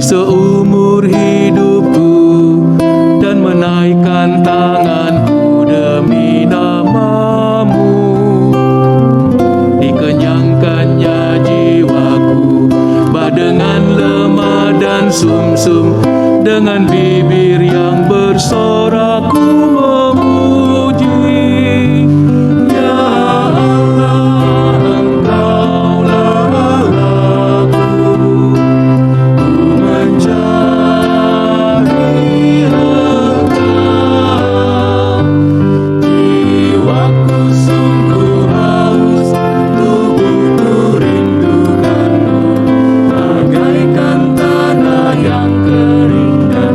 seumur hidupku dan menaikkan tanganku demi namamu. Dikenyangkannya jiwaku bah dengan lemah dan sumsum, dengan bibir yang bersorakku memuji. Ya Allah, Engkaulah Allahku, ku mencari Engkau. Jiwaku sungguh haus, tubuhku rindukanmu, bagaikan tanah yang kering dan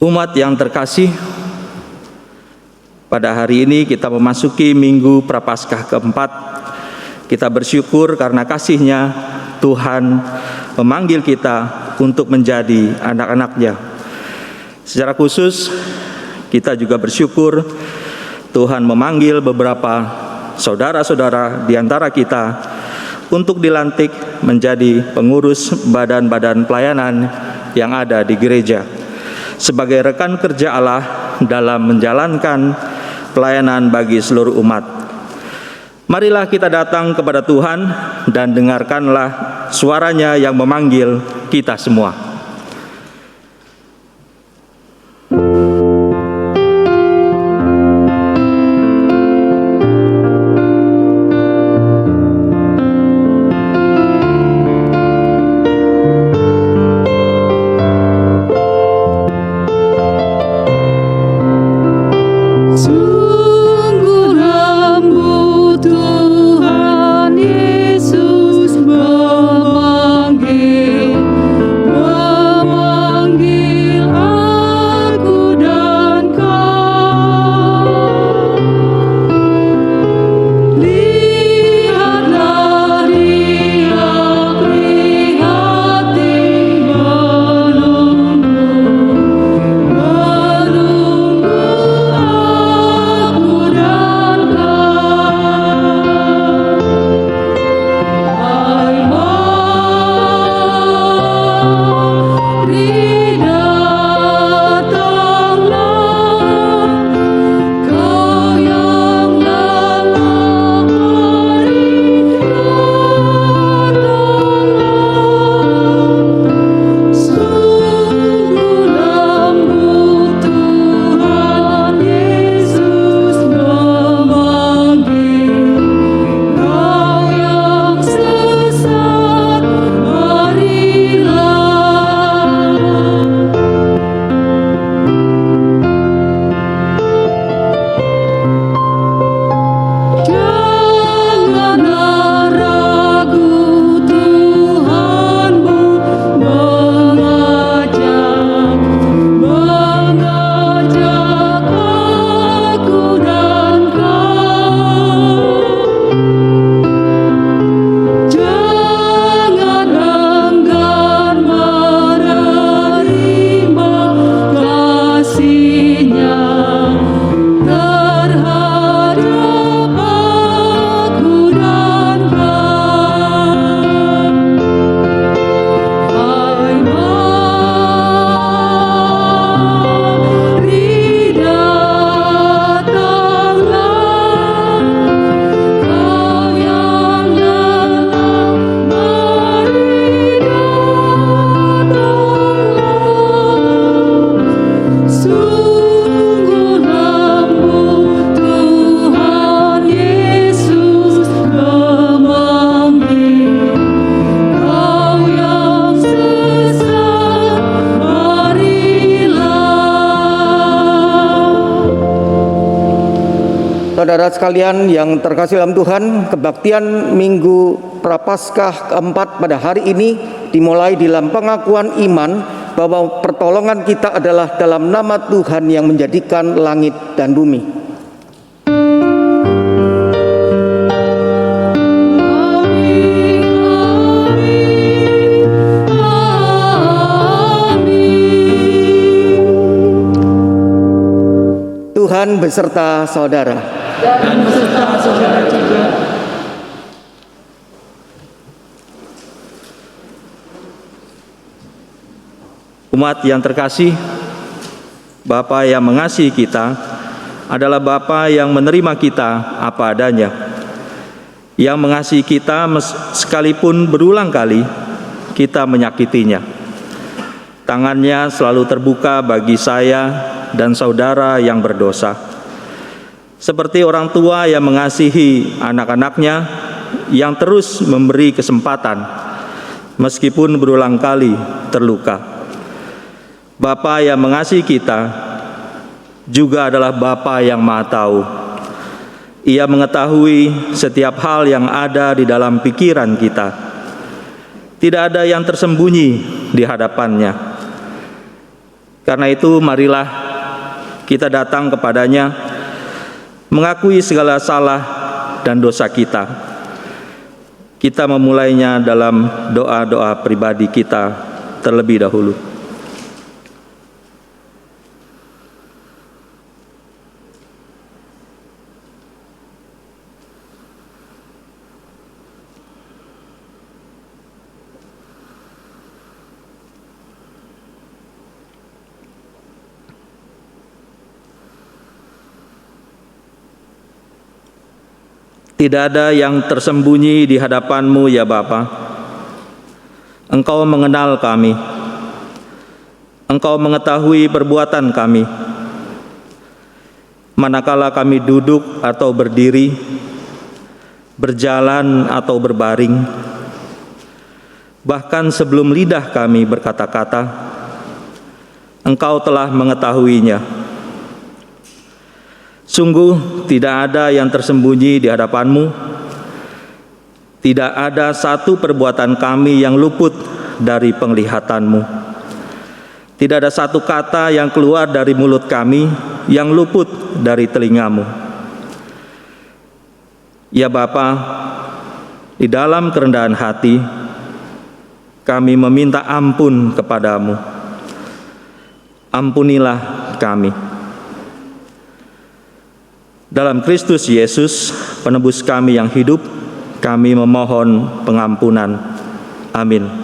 Umat yang terkasih, pada hari ini kita memasuki Minggu Prapaskah keempat. Kita bersyukur karena kasih-Nya Tuhan memanggil kita untuk menjadi anak-anak-Nya. Secara khusus kita juga bersyukur Tuhan memanggil beberapa saudara-saudara di antara kita untuk dilantik menjadi pengurus badan-badan pelayanan yang ada di gereja, sebagai rekan kerja Allah dalam menjalankan pelayanan bagi seluruh umat. Marilah kita datang kepada Tuhan dan dengarkanlah suara-Nya yang memanggil kita semua. Saudara sekalian yang terkasih dalam Tuhan, kebaktian Minggu Prapaskah keempat pada hari ini dimulai dalam pengakuan iman bahwa pertolongan kita adalah dalam nama Tuhan yang menjadikan langit dan bumi. Tuhan beserta saudara. Dan beserta saudara juga. Umat yang terkasih, Bapa yang mengasihi kita adalah Bapa yang menerima kita apa adanya, yang mengasihi kita sekalipun berulang kali kita menyakitinya. Tangannya selalu terbuka bagi saya dan saudara yang berdosa. Seperti orang tua yang mengasihi anak-anaknya, yang terus memberi kesempatan meskipun berulang kali terluka. Bapa yang mengasihi kita juga adalah Bapa yang Maha Tahu. Ia mengetahui setiap hal yang ada di dalam pikiran kita. Tidak ada yang tersembunyi di hadapannya. Karena itu marilah kita datang kepadanya, mengakui segala salah dan dosa kita. Kita memulainya dalam doa-doa pribadi kita terlebih dahulu. Tidak ada yang tersembunyi di hadapan-Mu ya Bapa. Engkau mengenal kami. Engkau mengetahui perbuatan kami. Manakala kami duduk atau berdiri, berjalan atau berbaring, bahkan sebelum lidah kami berkata-kata, Engkau telah mengetahuinya. Sungguh tidak ada yang tersembunyi di hadapan-Mu. Tidak ada satu perbuatan kami yang luput dari penglihatan-Mu. Tidak ada satu kata yang keluar dari mulut kami yang luput dari telinga-Mu. Ya Bapa, di dalam kerendahan hati, kami meminta ampun kepadamu. Ampunilah kami. Dalam Kristus Yesus, penebus kami yang hidup, kami memohon pengampunan. Amin.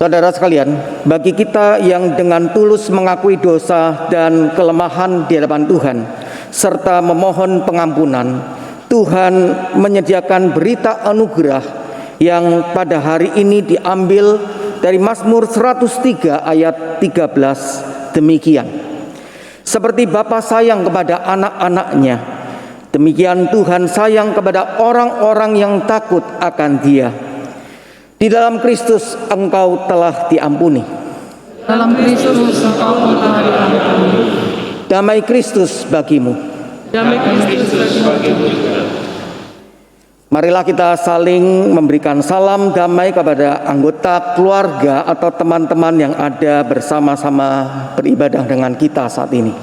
Saudara sekalian, bagi kita yang dengan tulus mengakui dosa dan kelemahan di hadapan Tuhan, serta memohon pengampunan, Tuhan menyediakan berita anugerah yang pada hari ini diambil dari Mazmur 103 ayat 13 demikian. Seperti Bapa sayang kepada anak-anaknya, demikian Tuhan sayang kepada orang-orang yang takut akan Dia. Di dalam Kristus engkau telah diampuni. Dalam Kristus engkau telah diampuni. Damai Kristus bagimu. Damai Kristus bagimu. Marilah kita saling memberikan salam damai kepada anggota keluarga atau teman-teman yang ada bersama-sama beribadah dengan kita saat ini.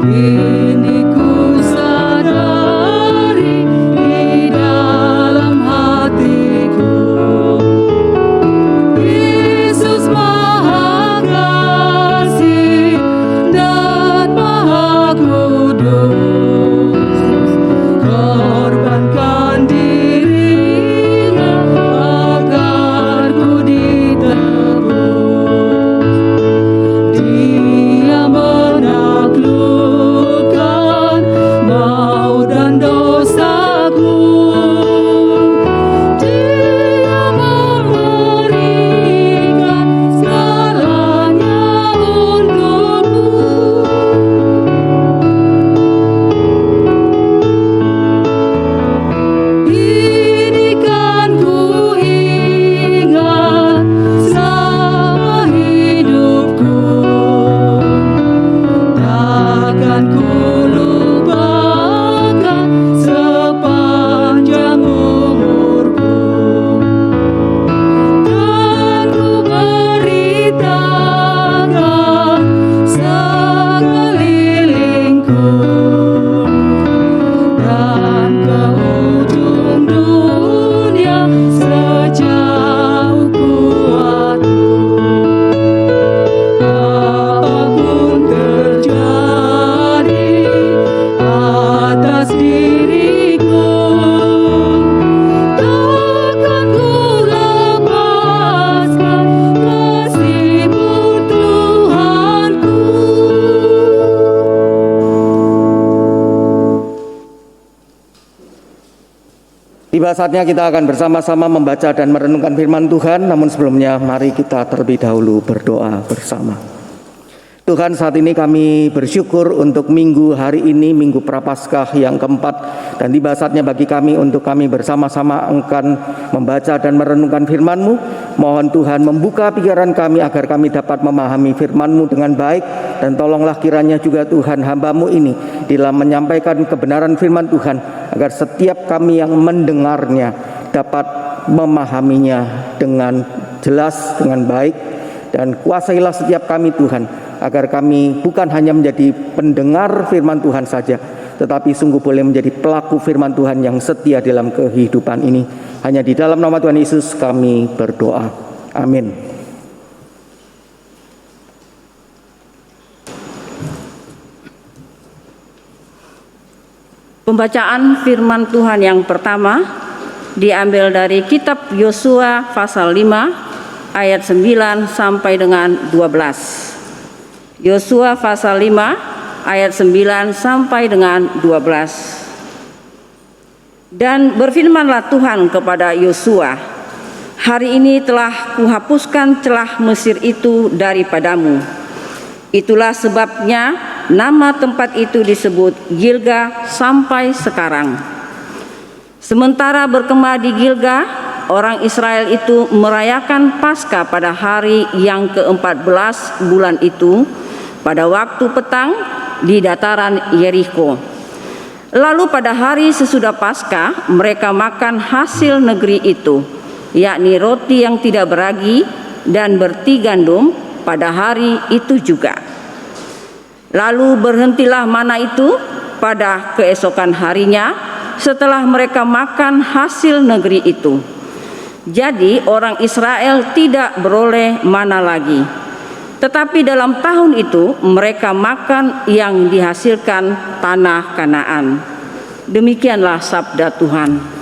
Kini ku sadari di Tiba saatnya kita akan bersama-sama membaca dan merenungkan firman Tuhan, namun sebelumnya mari kita terlebih dahulu berdoa bersama. Tuhan, saat ini kami bersyukur untuk minggu hari ini, Minggu Prapaskah yang keempat, dan tiba saatnya bagi kami untuk kami bersama-sama akan membaca dan merenungkan firman-Mu. Mohon Tuhan membuka pikiran kami agar kami dapat memahami firman-Mu dengan baik, dan tolonglah kiranya juga Tuhan hamba-Mu ini dalam menyampaikan kebenaran firman Tuhan, agar setiap kami yang mendengarnya dapat memahaminya dengan jelas, dengan baik, dan kuasailah setiap kami Tuhan, agar kami bukan hanya menjadi pendengar firman Tuhan saja, tetapi sungguh boleh menjadi pelaku firman Tuhan yang setia dalam kehidupan ini. Hanya di dalam nama Tuhan Yesus kami berdoa. Amin. Pembacaan firman Tuhan yang pertama diambil dari kitab Yosua pasal 5 ayat 9 sampai dengan 12. Yosua pasal 5 ayat 9 sampai dengan 12. Dan berfirmanlah Tuhan kepada Yosua, hari ini telah kuhapuskan celah Mesir itu daripadamu. Itulah sebabnya nama tempat itu disebut Gilgal sampai sekarang. Sementara berkemah di Gilgal, orang Israel itu merayakan Paskah pada hari yang ke-14 bulan itu, pada waktu petang di dataran Yeriko. Lalu pada hari sesudah Paskah mereka makan hasil negeri itu, yakni roti yang tidak beragi dan berti gandum pada hari itu juga. Lalu berhentilah mana itu pada keesokan harinya setelah mereka makan hasil negeri itu. Jadi orang Israel tidak beroleh mana lagi. Tetapi dalam tahun itu mereka makan yang dihasilkan tanah Kanaan. Demikianlah sabda Tuhan.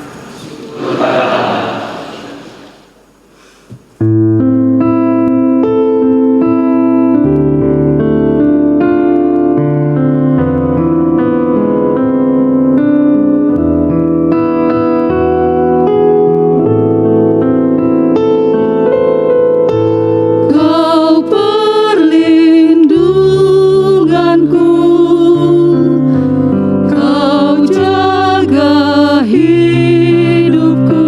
Kau jaga hidupku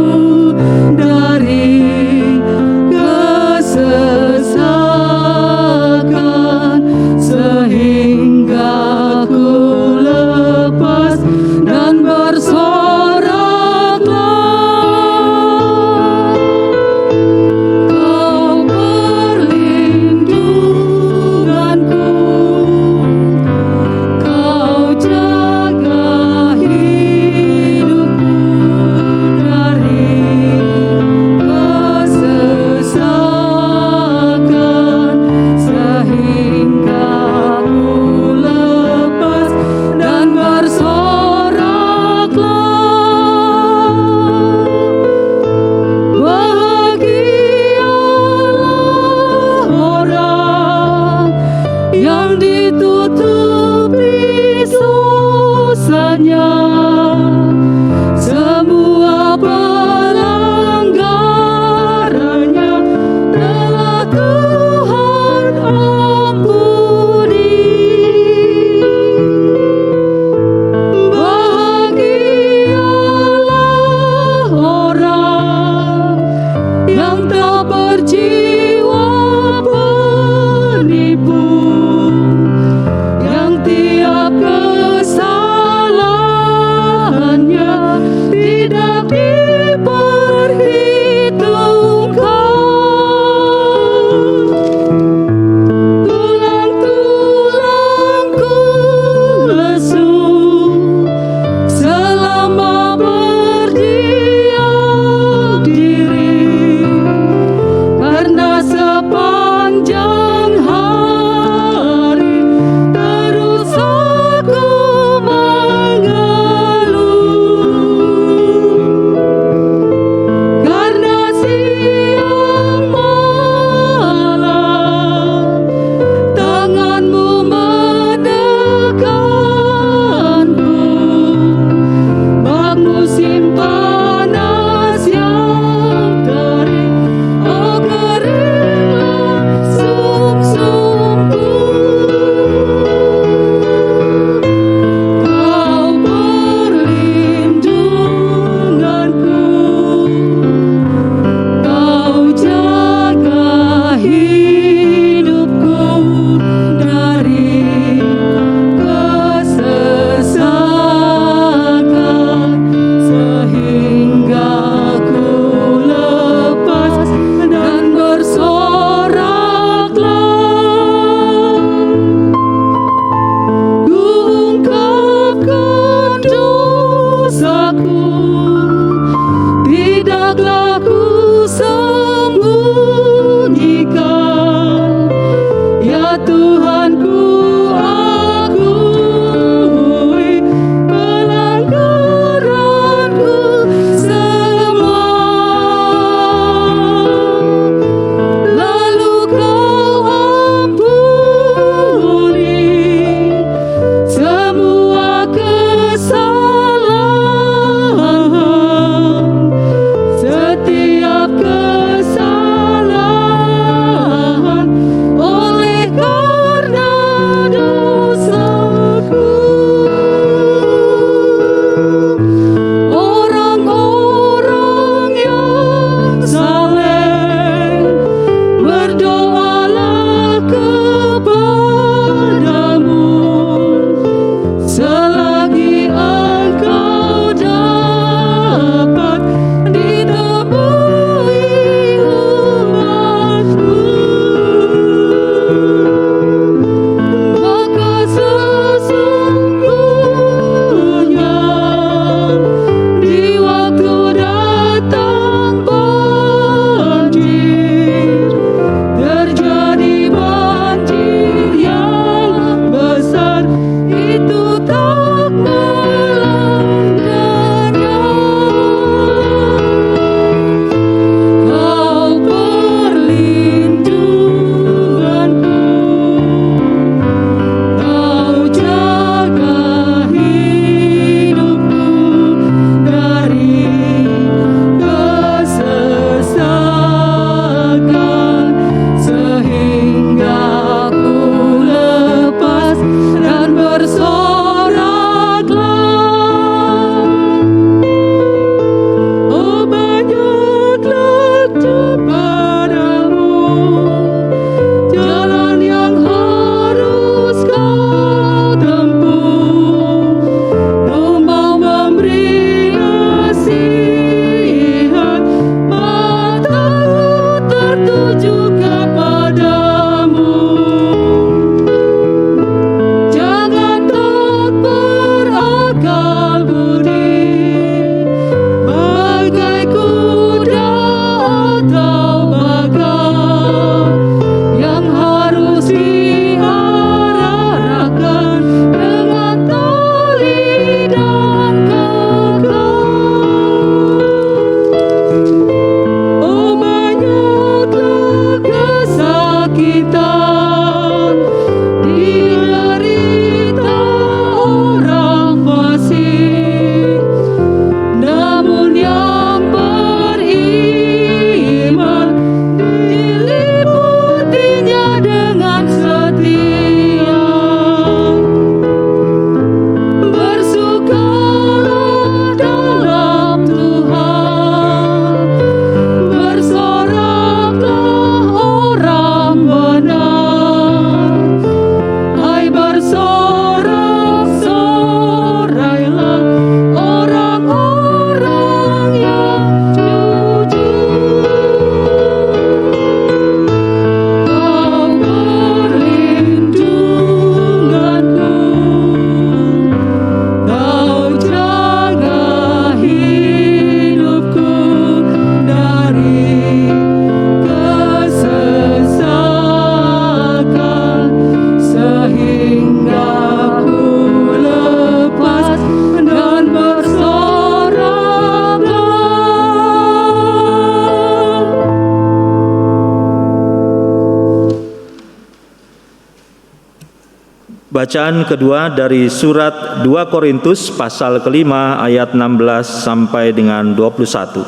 Bacaan kedua dari surat 2 Korintus pasal kelima ayat 16 sampai dengan 21.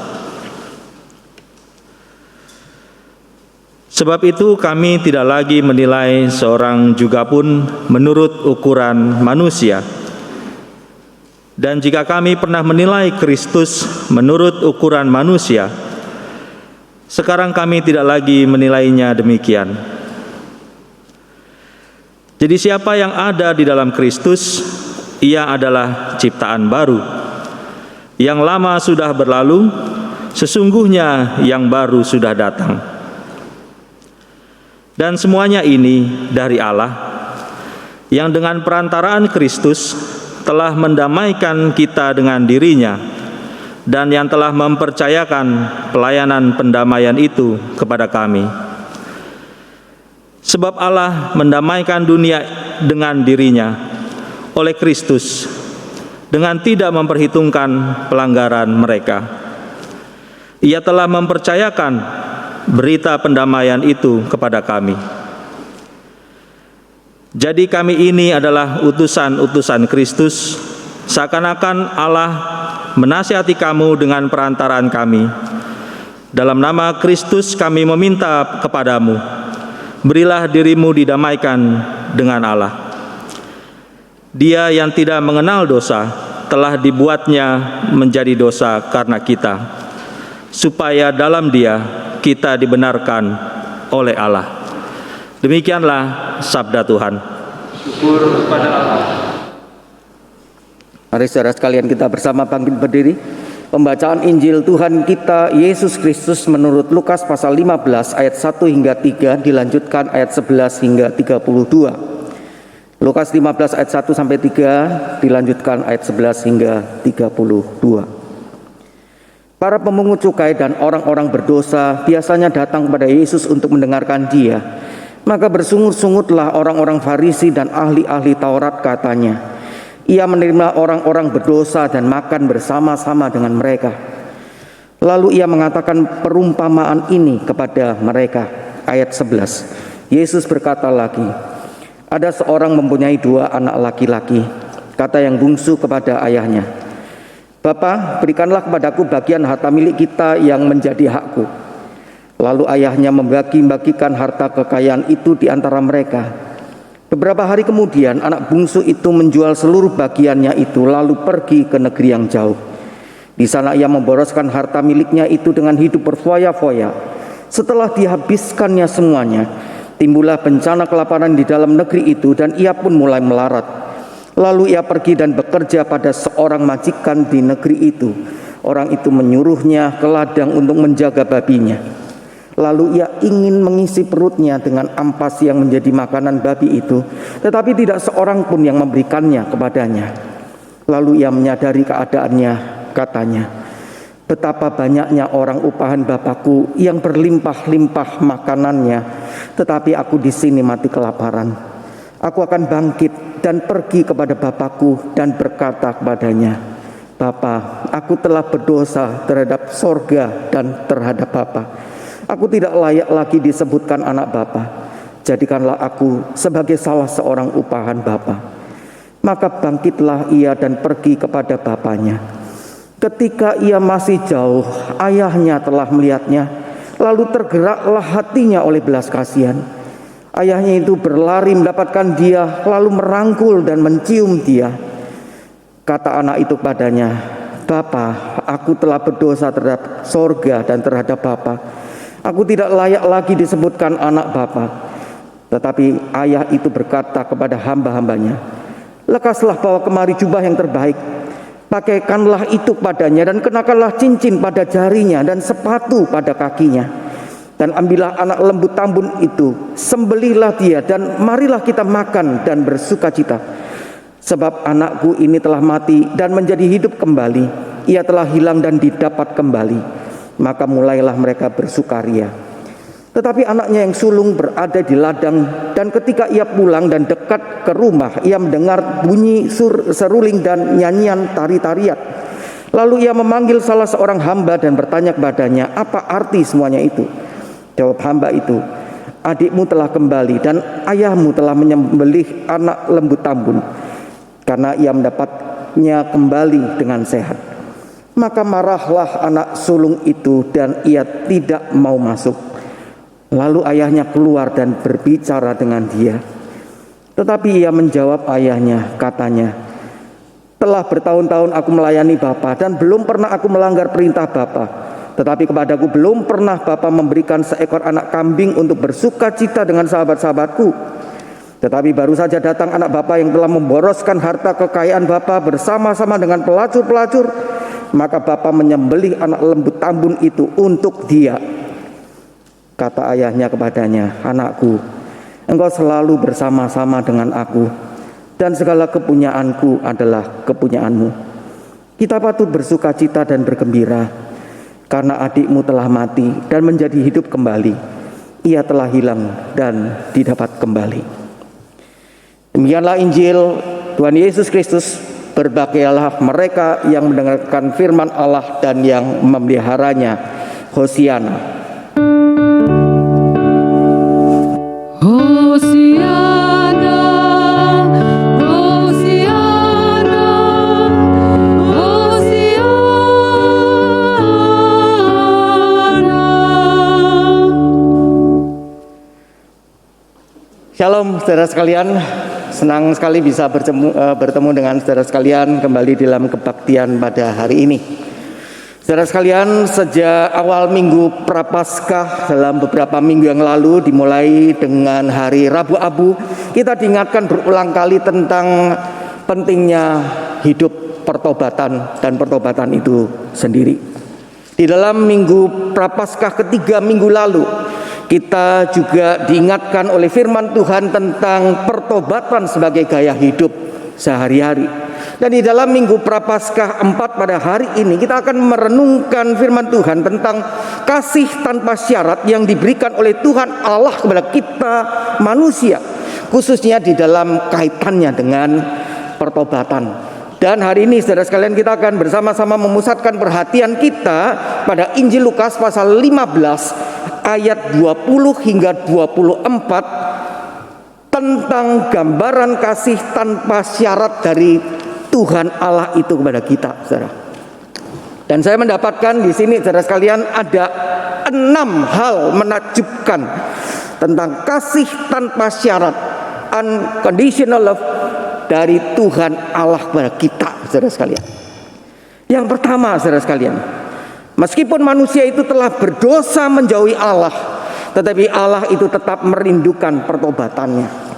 Sebab itu kami tidak lagi menilai seorang juga pun menurut ukuran manusia. Dan jika kami pernah menilai Kristus menurut ukuran manusia, sekarang kami tidak lagi menilainya demikian. Jadi siapa yang ada di dalam Kristus, ia adalah ciptaan baru. Yang lama sudah berlalu, sesungguhnya yang baru sudah datang. Dan semuanya ini dari Allah, yang dengan perantaraan Kristus telah mendamaikan kita dengan dirinya, dan yang telah mempercayakan pelayanan pendamaian itu kepada kami. Sebab Allah mendamaikan dunia dengan dirinya oleh Kristus, dengan tidak memperhitungkan pelanggaran mereka. Ia telah mempercayakan berita pendamaian itu kepada kami. Jadi kami ini adalah utusan-utusan Kristus, seakan-akan Allah menasihati kamu dengan perantaraan kami. Dalam nama Kristus kami meminta kepadamu, berilah dirimu didamaikan dengan Allah. Dia yang tidak mengenal dosa telah dibuatnya menjadi dosa karena kita, supaya dalam Dia kita dibenarkan oleh Allah. Demikianlah sabda Tuhan. Syukur kepada Allah. Mari saudara sekalian kita bersama bangkit berdiri. Pembacaan Injil Tuhan kita Yesus Kristus menurut Lukas pasal 15 ayat 1 hingga 3 dilanjutkan ayat 11 hingga 32. Lukas 15 ayat 1 sampai 3 dilanjutkan ayat 11 hingga 32. Para pemungut cukai dan orang-orang berdosa biasanya datang kepada Yesus untuk mendengarkan Dia. Maka bersungut-sungutlah orang-orang Farisi dan ahli-ahli Taurat, katanya, Ia menerima orang-orang berdosa dan makan bersama-sama dengan mereka. Lalu Ia mengatakan perumpamaan ini kepada mereka. Ayat 11. Yesus berkata lagi, ada seorang mempunyai 2 anak laki-laki. Kata yang bungsu kepada ayahnya, Bapa, berikanlah kepadaku bagian harta milik kita yang menjadi hakku. Lalu ayahnya membagi-bagikan harta kekayaan itu di antara mereka. Beberapa hari kemudian anak bungsu itu menjual seluruh bagiannya itu lalu pergi ke negeri yang jauh. Di sana ia memboroskan harta miliknya itu dengan hidup berfoya-foya. Setelah dihabiskannya semuanya, timbullah bencana kelaparan di dalam negeri itu dan ia pun mulai melarat. Lalu ia pergi dan bekerja pada seorang majikan di negeri itu. Orang itu menyuruhnya ke ladang untuk menjaga babinya. Lalu ia ingin mengisi perutnya dengan ampas yang menjadi makanan babi itu, tetapi tidak seorang pun yang memberikannya kepadanya. Lalu ia menyadari keadaannya, katanya, betapa banyaknya orang upahan Bapakku yang berlimpah-limpah makanannya, tetapi aku di sini mati kelaparan. Aku akan bangkit dan pergi kepada Bapakku dan berkata kepadanya, Bapa, aku telah berdosa terhadap sorga dan terhadap Bapa. Aku tidak layak lagi disebutkan anak Bapa. Jadikanlah aku sebagai salah seorang upahan Bapa. Maka bangkitlah ia dan pergi kepada bapaknya. Ketika ia masih jauh, ayahnya telah melihatnya. Lalu tergeraklah hatinya oleh belas kasihan. Ayahnya itu berlari mendapatkan dia, lalu merangkul dan mencium dia. Kata anak itu padanya, Bapa, aku telah berdosa terhadap sorga dan terhadap Bapa. Aku tidak layak lagi disebutkan anak Bapa. Tetapi ayah itu berkata kepada hamba-hambanya, lekaslah bawa kemari jubah yang terbaik, pakaikanlah itu padanya dan kenakanlah cincin pada jarinya dan sepatu pada kakinya. Dan ambillah anak lembu tambun itu, sembelihlah dia dan marilah kita makan dan bersukacita. Sebab anakku ini telah mati dan menjadi hidup kembali, ia telah hilang dan didapat kembali. Maka mulailah mereka bersukaria. Tetapi anaknya yang sulung berada di ladang, dan ketika ia pulang dan dekat ke rumah, ia mendengar bunyi seruling dan nyanyian tari-tarian. Lalu ia memanggil salah seorang hamba dan bertanya kepadanya, apa arti semuanya itu? Jawab hamba itu, adikmu telah kembali dan ayahmu telah menyembelih anak lembu tambun, karena ia mendapatnya kembali dengan sehat. Maka marahlah anak sulung itu dan ia tidak mau masuk. Lalu ayahnya keluar dan berbicara dengan dia. Tetapi ia menjawab ayahnya, katanya, telah bertahun-tahun aku melayani Bapa dan belum pernah aku melanggar perintah Bapa. Tetapi kepadaku belum pernah Bapa memberikan seekor anak kambing untuk bersuka cita dengan sahabat-sahabatku. Tetapi baru saja datang anak Bapa yang telah memboroskan harta kekayaan Bapa bersama-sama dengan pelacur-pelacur. Maka Bapa menyembelih anak lembu tambun itu untuk dia. Kata ayahnya kepadanya, anakku, engkau selalu bersama-sama dengan aku, dan segala kepunyaanku adalah kepunyaanmu. Kita patut bersuka cita dan bergembira, karena adikmu telah mati dan menjadi hidup kembali. Ia telah hilang dan didapat kembali. Demikianlah Injil Tuhan Yesus Kristus. Berbahagialah mereka yang mendengarkan firman Allah dan yang memeliharanya. Hosiana. Hosiana, Hosiana, Hosiana. Shalom saudara sekalian, senang sekali bisa bertemu dengan saudara sekalian kembali dalam kebaktian pada hari ini. Saudara sekalian, sejak awal minggu Prapaskah dalam beberapa minggu yang lalu, dimulai dengan hari Rabu Abu, kita diingatkan berulang kali tentang pentingnya hidup pertobatan dan pertobatan itu sendiri. Di dalam minggu Prapaskah ketiga minggu lalu, kita juga diingatkan oleh firman Tuhan tentang pertobatan sebagai gaya hidup sehari-hari. Dan di dalam minggu Prapaskah 4 pada hari ini kita akan merenungkan firman Tuhan tentang kasih tanpa syarat yang diberikan oleh Tuhan Allah kepada kita manusia, khususnya di dalam kaitannya dengan pertobatan. Dan hari ini saudara sekalian, kita akan bersama-sama memusatkan perhatian kita pada Injil Lukas pasal 15 ayat 20 hingga 24 tentang gambaran kasih tanpa syarat dari Tuhan Allah itu kepada kita, saudara. Dan saya mendapatkan di sini, saudara sekalian, ada 6 hal menakjubkan tentang kasih tanpa syarat, unconditional love dari Tuhan Allah kepada kita, saudara sekalian. Yang pertama, saudara sekalian, meskipun manusia itu telah berdosa menjauhi Allah, tetapi Allah itu tetap merindukan pertobatannya.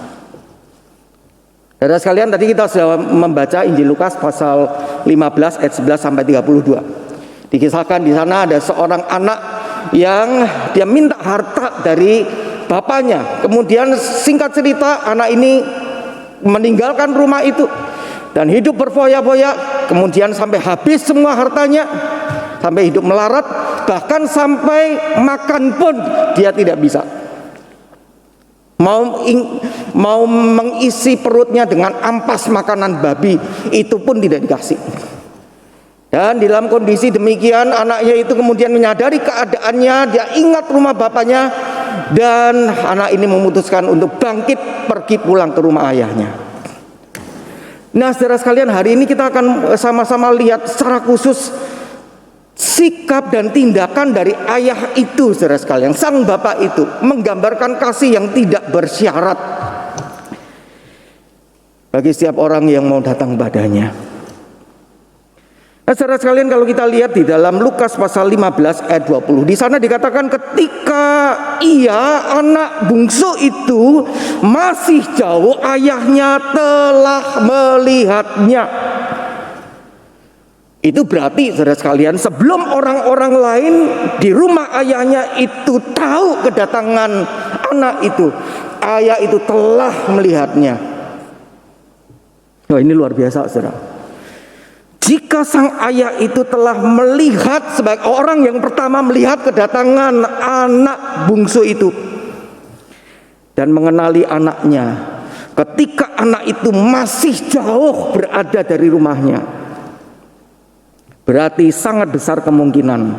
Saudara sekalian, tadi kita sudah membaca Injil Lukas pasal 15 ayat 11 sampai 32. Dikisahkan di sana ada seorang anak yang dia minta harta dari bapaknya. Kemudian singkat cerita, anak ini meninggalkan rumah itu dan hidup berfoya-foya, kemudian sampai habis semua hartanya, sampai hidup melarat, bahkan sampai makan pun dia tidak bisa. Mau mengisi perutnya dengan ampas makanan babi, itu pun tidak dikasih. Dan di dalam kondisi demikian, anaknya itu kemudian menyadari keadaannya, dia ingat rumah bapaknya, dan anak ini memutuskan untuk bangkit pergi pulang ke rumah ayahnya. Nah, saudara sekalian, hari ini kita akan sama-sama lihat secara khusus sikap dan tindakan dari ayah itu, saudara sekalian. Sang bapak itu menggambarkan kasih yang tidak bersyarat bagi setiap orang yang mau datang padanya. Nah, saudara sekalian, kalau kita lihat di dalam Lukas pasal 15 ayat 20, di sana dikatakan ketika ia, anak bungsu itu, masih jauh, ayahnya telah melihatnya. Itu berarti, saudara sekalian, sebelum orang-orang lain di rumah ayahnya itu tahu kedatangan anak itu, ayah itu telah melihatnya. Wah, ini luar biasa, saudara. Jika sang ayah itu telah melihat, sebagai orang yang pertama melihat kedatangan anak bungsu itu dan mengenali anaknya ketika anak itu masih jauh berada dari rumahnya, berarti sangat besar kemungkinan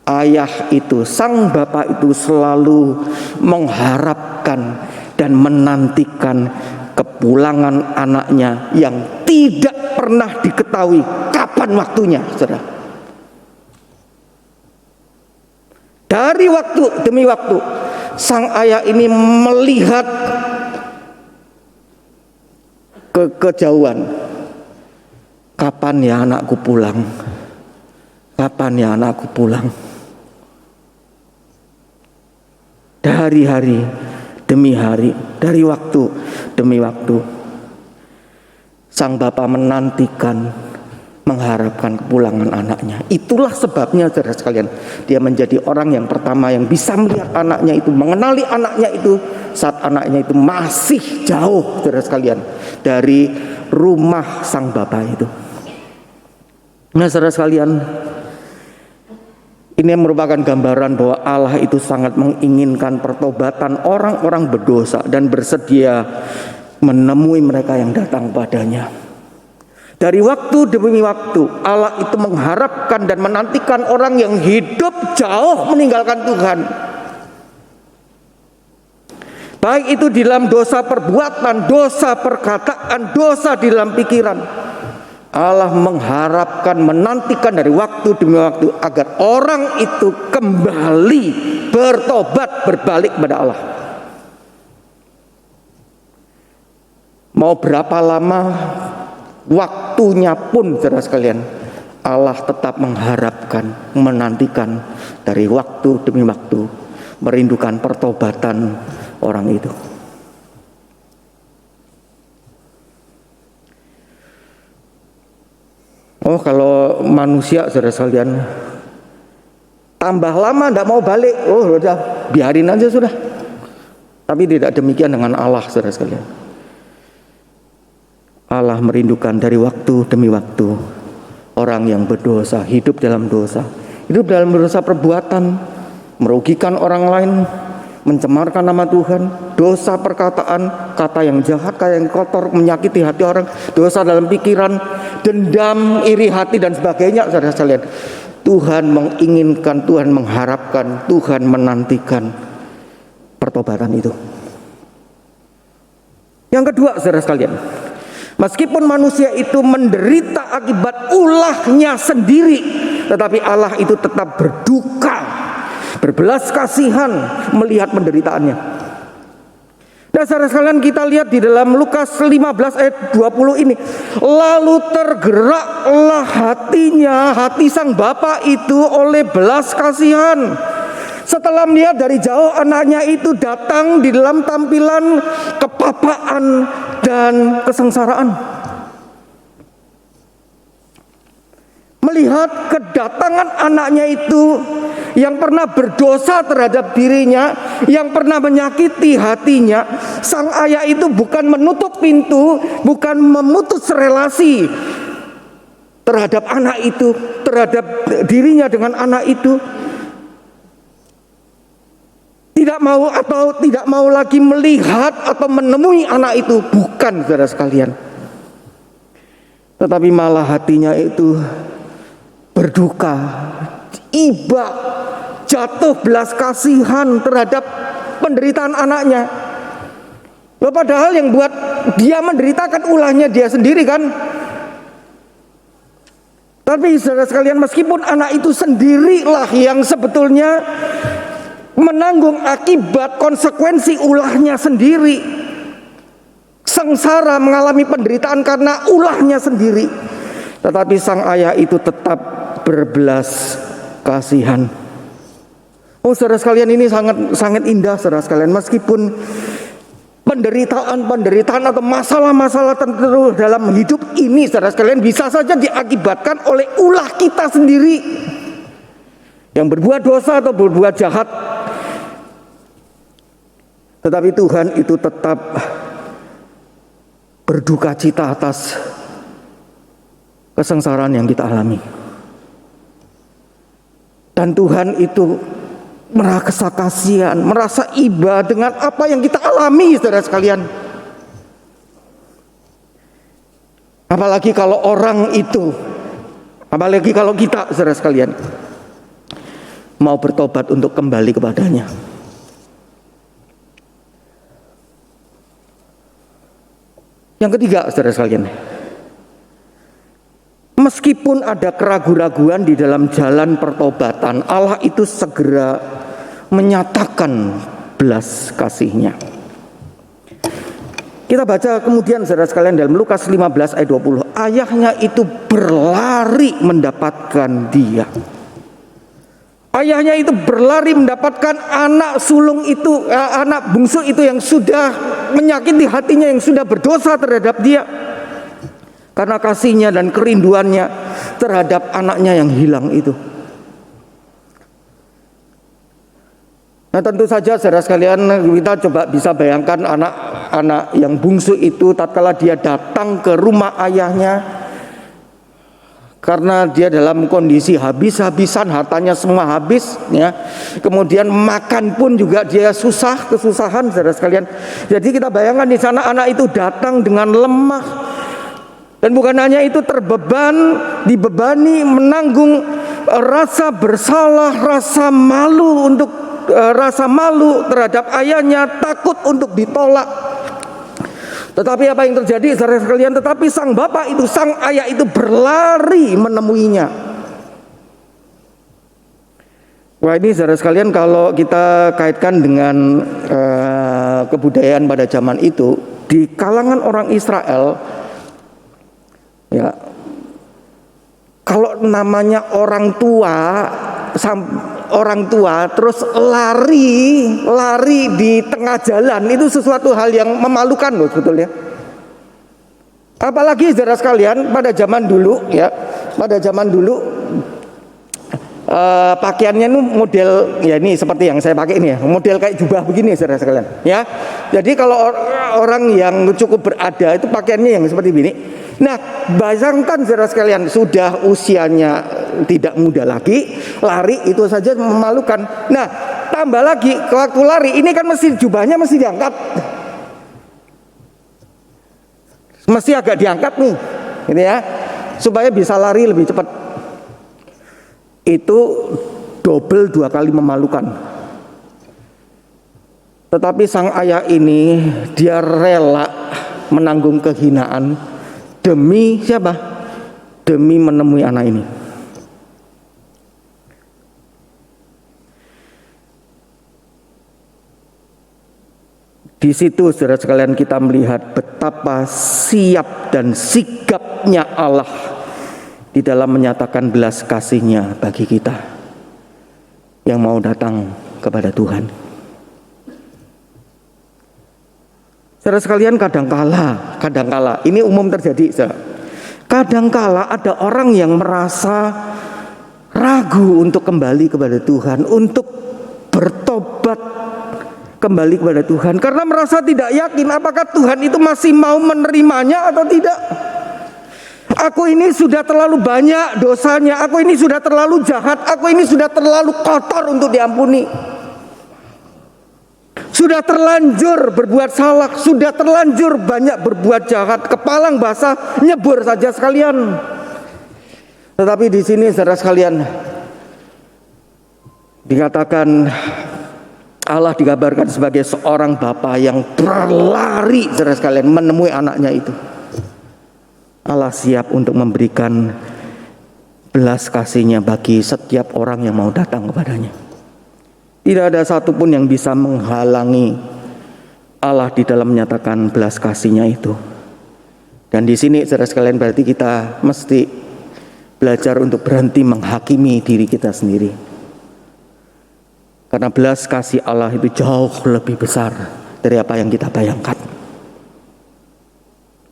ayah itu, sang bapak itu selalu mengharapkan dan menantikan kepulangan anaknya yang tidak pernah diketahui kapan waktunya, saudara. Dari waktu demi waktu, sang ayah ini melihat kejauhan. Kapan ya anakku pulang? Kapan ya anakku pulang? Dari hari demi hari, dari waktu demi waktu, sang bapak menantikan, mengharapkan kepulangan anaknya. Itulah sebabnya, saudara sekalian, dia menjadi orang yang pertama yang bisa melihat anaknya itu, mengenali anaknya itu saat anaknya itu masih jauh, saudara sekalian, dari rumah sang bapak itu. Nah, saudara sekalian, ini merupakan gambaran bahwa Allah itu sangat menginginkan pertobatan orang-orang berdosa dan bersedia menemui mereka yang datang padanya. Dari waktu demi waktu, Allah itu mengharapkan dan menantikan orang yang hidup jauh meninggalkan Tuhan. Baik itu di dalam dosa perbuatan, dosa perkataan, dosa di dalam pikiran. Allah mengharapkan, menantikan dari waktu demi waktu agar orang itu kembali bertobat, berbalik kepada Allah. Mau berapa lama waktunya pun, saudara sekalian, Allah tetap mengharapkan, menantikan dari waktu demi waktu, merindukan pertobatan orang itu. Oh, kalau manusia, saudara sekalian, tambah lama tidak mau balik, oh udah biarin aja sudah. Tapi tidak demikian dengan Allah, saudara sekalian. Allah merindukan dari waktu demi waktu orang yang berdosa, hidup dalam dosa perbuatan, merugikan orang lain, mencemarkan nama Tuhan, dosa perkataan, kata yang jahat, kata yang kotor, menyakiti hati orang, dosa dalam pikiran, dendam, iri hati dan sebagainya, saudara sekalian. Tuhan menginginkan, Tuhan mengharapkan, Tuhan menantikan pertobatan itu. Yang kedua, saudara sekalian, meskipun manusia itu menderita akibat ulahnya sendiri, tetapi Allah itu tetap berduka, berbelas kasihan melihat penderitaannya. Dan saudara sekalian, kita lihat di dalam Lukas 15 ayat 20 ini, lalu tergeraklah hati sang bapak itu oleh belas kasihan setelah melihat dari jauh anaknya itu datang di dalam tampilan kepapaan dan kesengsaraan. Melihat kedatangan anaknya itu yang pernah berdosa terhadap dirinya, yang pernah menyakiti hatinya, sang ayah itu bukan menutup pintu, bukan memutus relasi terhadap anak itu, terhadap dirinya dengan anak itu. Tidak mau lagi melihat atau menemui anak itu, bukan, saudara sekalian. Tetapi malah hatinya itu berduka, iba, jatuh belas kasihan terhadap penderitaan anaknya. Padahal yang buat dia menderitakan ulahnya dia sendiri kan. Tapi saudara sekalian, meskipun anak itu sendirilah yang sebetulnya menanggung akibat konsekuensi ulahnya sendiri, sengsara mengalami penderitaan karena ulahnya sendiri, tetapi sang ayah itu tetap berbelas kasihan. Oh, saudara sekalian, ini sangat indah, saudara sekalian. Meskipun penderitaan atau masalah-masalah tertentu dalam hidup ini, saudara sekalian, bisa saja diakibatkan oleh ulah kita sendiri yang berbuat dosa atau berbuat jahat. Tetapi Tuhan itu tetap berduka cita atas kesengsaraan yang kita alami. Dan Tuhan itu merasa kasihan, merasa iba dengan apa yang kita alami, saudara sekalian. Apalagi kalau orang itu, apalagi kalau kita, saudara sekalian. mau bertobat untuk kembali kepadanya. Yang ketiga, saudara sekalian, meskipun ada keraguan-raguan di dalam jalan pertobatan, Allah itu segera menyatakan belas kasih-Nya. Kita baca kemudian saudara sekalian dalam Lukas 15 ayat 20. Ayahnya itu berlari mendapatkan dia. Ayahnya itu berlari mendapatkan anak sulung itu, anak bungsu itu yang sudah menyakiti hatinya, yang sudah berdosa terhadap dia. Karena kasihnya dan kerinduannya terhadap anaknya yang hilang itu. Nah, tentu saja saudara sekalian, kita coba bisa bayangkan anak-anak yang bungsu itu tatkala dia datang ke rumah ayahnya, karena dia dalam kondisi habis-habisan, hartanya semua habis, ya. Kemudian makan pun juga dia kesusahan saudara sekalian. Jadi kita bayangkan di sana anak itu datang dengan lemah, dan bukan hanya itu, dibebani menanggung rasa bersalah, rasa malu terhadap ayahnya, takut untuk ditolak. Tetapi apa yang terjadi saudara sekalian? Tetapi sang ayah itu berlari menemuinya. Wah, ini saudara sekalian, kalau kita kaitkan dengan kebudayaan pada zaman itu, di kalangan orang Israel, ya, kalau namanya orang tua terus lari di tengah jalan, itu sesuatu hal yang memalukan loh sebetulnya. Apalagi saudara sekalian pada zaman dulu, ya, pakaiannya itu model, ya ini seperti yang saya pakai ini ya, model kayak jubah begini saudara sekalian, ya. Jadi kalau orang yang cukup berada itu pakaiannya yang seperti ini. Nah, bayangkan saudara sekalian, sudah usianya tidak muda lagi, lari itu saja memalukan. Nah, tambah lagi waktu lari ini kan jubahnya mesti diangkat, mesti agak diangkat nih, gitu ya, supaya bisa lari lebih cepat. Itu double, 2 kali memalukan. Tetapi sang ayah ini dia rela menanggung kehinaan demi siapa? Demi menemui anak ini. Di situ saudara sekalian kita melihat betapa siap dan sigapnya Allah di dalam menyatakan belas kasih-Nya bagi kita yang mau datang kepada Tuhan. Saudara sekalian, kadangkala ini umum terjadi, saudara. Kadangkala ada orang yang merasa ragu untuk kembali kepada Tuhan, untuk bertobat kembali kepada Tuhan, karena merasa tidak yakin apakah Tuhan itu masih mau menerimanya atau tidak. Aku ini sudah terlalu banyak dosanya, aku ini sudah terlalu jahat, aku ini sudah terlalu kotor untuk diampuni. Sudah terlanjur berbuat salah, sudah terlanjur banyak berbuat jahat, kepalang basah, nyebur saja sekalian. Tetapi di sini saudara sekalian dikatakan Allah digambarkan sebagai seorang bapa yang berlari saudara sekalian menemui anaknya itu. Allah siap untuk memberikan belas kasih-Nya bagi setiap orang yang mau datang kepadanya. Tidak ada satupun yang bisa menghalangi Allah di dalam menyatakan belas kasih-Nya itu. Dan di sini saudara sekalian berarti kita mesti belajar untuk berhenti menghakimi diri kita sendiri. Karena belas kasih Allah itu jauh lebih besar dari apa yang kita bayangkan.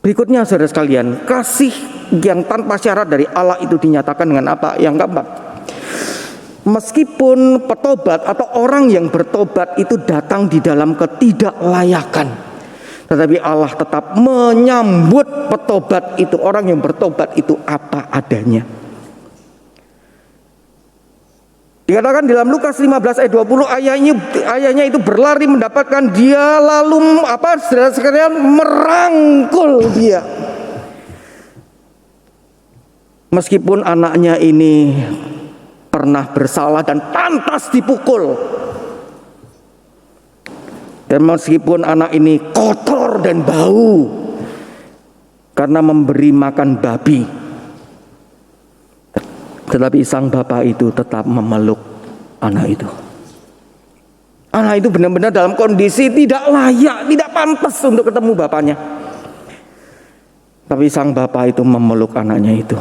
Berikutnya saudara sekalian, kasih yang tanpa syarat dari Allah itu dinyatakan dengan apa? Yang keempat, meskipun petobat atau orang yang bertobat itu datang di dalam ketidaklayakan, tetapi Allah tetap menyambut petobat itu, orang yang bertobat itu apa adanya. Dikatakan dalam Lukas 15 ayat 20, ayahnya itu berlari mendapatkan dia, lalu saudara sekalian, merangkul dia. Meskipun anaknya ini pernah bersalah dan pantas dipukul. Dan meskipun anak ini kotor dan bau karena memberi makan babi, tetapi sang bapak itu tetap memeluk anak itu. Anak itu benar-benar dalam kondisi tidak layak, tidak pantas untuk ketemu bapaknya. Tapi sang bapak itu memeluk anaknya itu.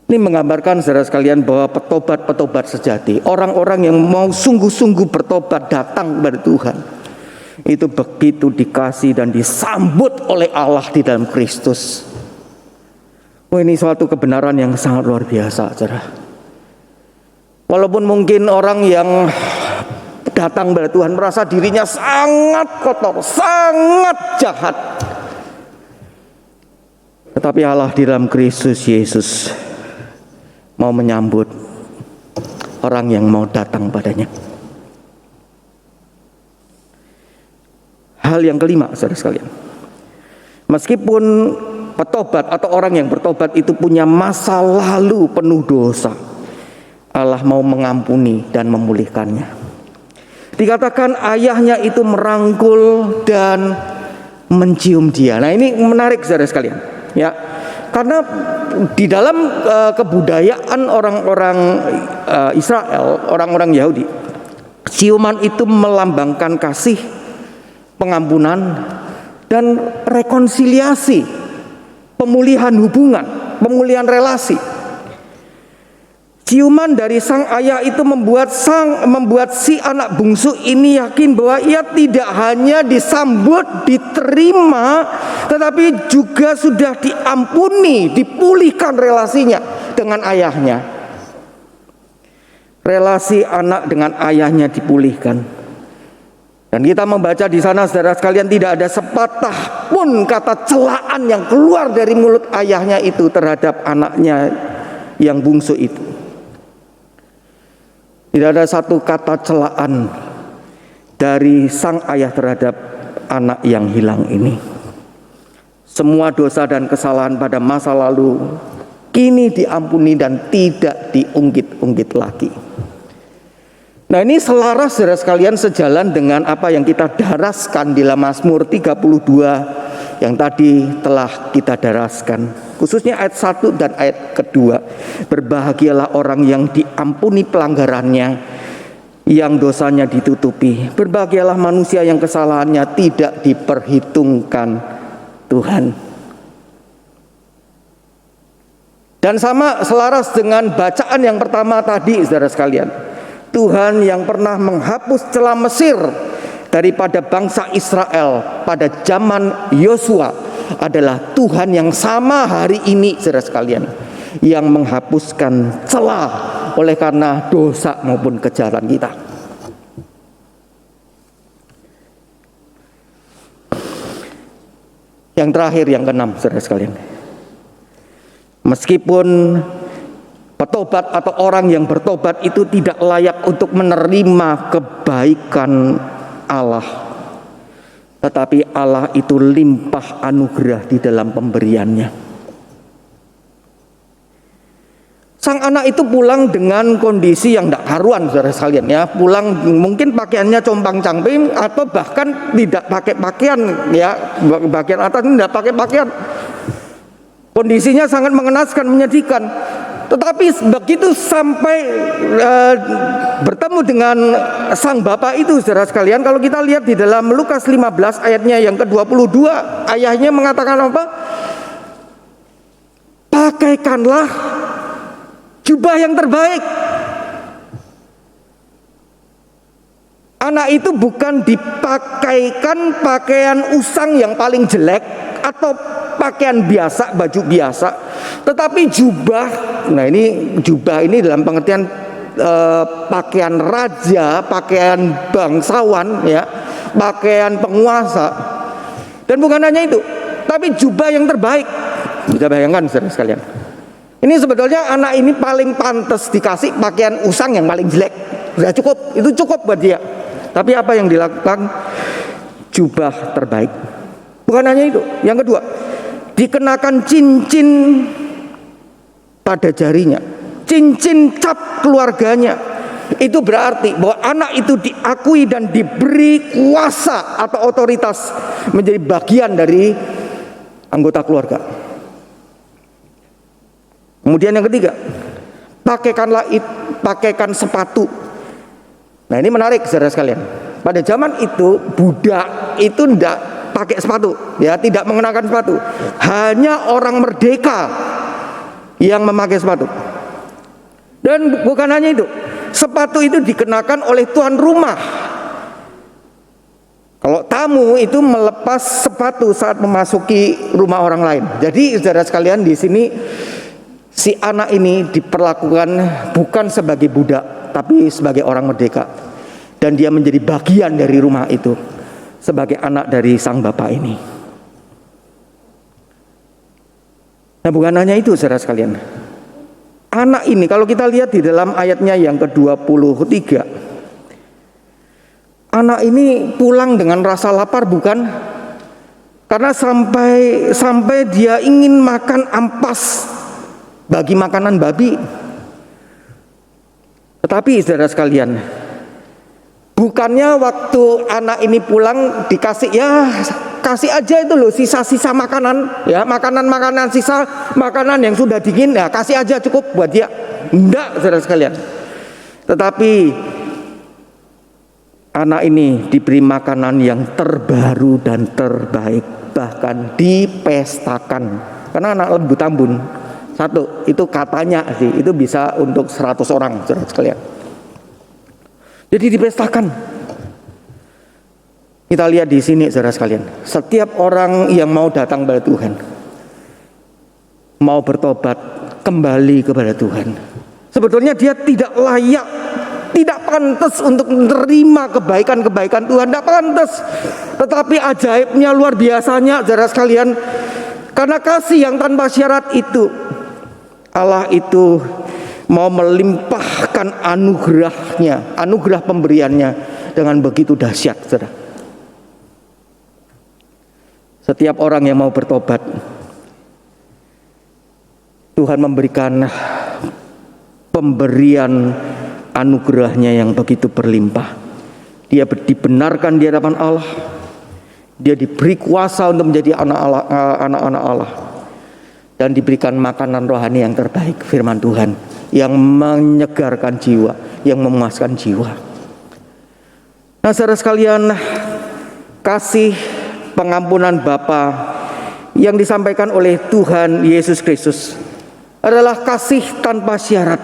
Ini menggambarkan saudara sekalian bahwa petobat-petobat sejati, orang-orang yang mau sungguh-sungguh bertobat datang kepada Tuhan, itu begitu dikasih dan disambut oleh Allah di dalam Kristus. Oh, ini suatu kebenaran yang sangat luar biasa, saudara. Walaupun mungkin orang yang datang kepada Tuhan merasa dirinya sangat kotor, sangat jahat, tetapi Allah di dalam Kristus Yesus mau menyambut orang yang mau datang padanya. Hal yang kelima, saudara sekalian, meskipun petobat atau orang yang bertobat itu punya masa lalu penuh dosa, Allah mau mengampuni dan memulihkannya. Dikatakan ayahnya itu merangkul dan mencium dia. Nah, ini menarik saudara sekalian, ya. Karena di dalam kebudayaan orang-orang Israel, orang-orang Yahudi, ciuman itu melambangkan kasih, pengampunan, dan rekonsiliasi, pemulihan hubungan, pemulihan relasi. Ciuman dari sang ayah itu membuat si anak bungsu ini yakin bahwa ia tidak hanya disambut, diterima, tetapi juga sudah diampuni, dipulihkan relasinya dengan ayahnya. Relasi anak dengan ayahnya dipulihkan. Dan kita membaca di sana, saudara sekalian, tidak ada sepatah pun kata celaan yang keluar dari mulut ayahnya itu terhadap anaknya yang bungsu itu. Tidak ada satu kata celaan dari sang ayah terhadap anak yang hilang ini. Semua dosa dan kesalahan pada masa lalu kini diampuni dan tidak diungkit-ungkit lagi. Nah, ini selaras saudara sekalian sejalan dengan apa yang kita daraskan di dalam Mazmur 32 yang tadi telah kita daraskan, khususnya ayat 1 dan ayat kedua. Berbahagialah orang yang diampuni pelanggarannya, yang dosanya ditutupi. Berbahagialah manusia yang kesalahannya tidak diperhitungkan Tuhan. Dan sama selaras dengan bacaan yang pertama tadi, saudara sekalian, Tuhan yang pernah menghapus celah Mesir daripada bangsa Israel pada zaman Yosua adalah Tuhan yang sama hari ini, saudara sekalian, yang menghapuskan celah oleh karena dosa maupun kejahatan kita. Yang terakhir, yang keenam, saudara sekalian, meskipun petobat atau orang yang bertobat itu tidak layak untuk menerima kebaikan Allah, tetapi Allah itu limpah anugerah di dalam pemberiannya. Sang anak itu pulang dengan kondisi yang tidak karuan, saudara sekalian, ya. Pulang mungkin pakaiannya compang-camping atau bahkan tidak pakai pakaian, ya. Bagian atas tidak pakai pakaian. Kondisinya sangat mengenaskan, menyedihkan. Tetapi begitu sampai bertemu dengan sang bapak itu, saudara sekalian, kalau kita lihat di dalam Lukas 15 ayatnya yang ke-22, ayahnya mengatakan apa? Pakaikanlah jubah yang terbaik. Anak itu bukan dipakaikan pakaian usang yang paling jelek atau pakaian biasa, baju biasa, tetapi jubah. Nah, ini jubah ini dalam pengertian pakaian raja, pakaian bangsawan, ya, pakaian penguasa. Dan bukan hanya itu, tapi jubah yang terbaik. Bisa bayangkan, saudara sekalian, ini sebetulnya anak ini paling pantas dikasih pakaian usang yang paling jelek. Sudah cukup, itu cukup buat dia. Tapi apa yang dilakukan? Jubah terbaik. Bukan hanya itu, yang kedua, dikenakan cincin pada jarinya. cincin cap keluarganya. Itu berarti bahwa anak itu diakui dan diberi kuasa atau otoritas menjadi bagian dari anggota keluarga. Kemudian yang ketiga, pakaikan sepatu. Nah, ini menarik saudara sekalian. Pada zaman itu budak itu tidak pakai sepatu, ya, tidak mengenakan sepatu. Hanya orang merdeka yang memakai sepatu. Dan bukan hanya itu, sepatu itu dikenakan oleh tuan rumah. Kalau tamu itu melepas sepatu saat memasuki rumah orang lain. Jadi saudara sekalian, di sini si anak ini diperlakukan bukan sebagai budak, tapi sebagai orang merdeka. Dan dia menjadi bagian dari rumah itu sebagai anak dari sang bapak ini. Nah, bukan hanya itu saudara sekalian. Anak ini kalau kita lihat di dalam ayatnya yang ke-23, anak ini pulang dengan rasa lapar, bukan? Karena sampai dia ingin makan ampas bagi makanan babi. Tetapi saudara sekalian, bukannya waktu anak ini pulang dikasih, ya kasih aja itu loh sisa-sisa makanan, ya makanan sisa makanan yang sudah dingin, ya kasih aja cukup buat dia. Enggak saudara sekalian. Tetapi anak ini diberi makanan yang terbaru dan terbaik, bahkan dipestakan. Karena anak lembu tambun satu itu katanya sih itu bisa untuk 100 orang saudara sekalian. Jadi dipestakan. Kita lihat di sini saudara sekalian, setiap orang yang mau datang kepada Tuhan, mau bertobat kembali kepada Tuhan, sebetulnya dia tidak layak, tidak pantas untuk menerima kebaikan-kebaikan Tuhan, tidak pantas. Tetapi ajaibnya luar biasanya saudara sekalian, karena kasih yang tanpa syarat itu, Allah itu mau melimpahkan anugerahnya, anugerah pemberiannya dengan begitu dahsyat saudara. Setiap orang yang mau bertobat, Tuhan memberikan pemberian anugerahnya yang begitu berlimpah. Dia dibenarkan di hadapan Allah, dia diberi kuasa untuk menjadi anak-anak Allah, dan diberikan makanan rohani yang terbaik, firman Tuhan yang menyegarkan jiwa, yang memuaskan jiwa. Nah saudara sekalian, kasih pengampunan Bapa yang disampaikan oleh Tuhan Yesus Kristus adalah kasih tanpa syarat,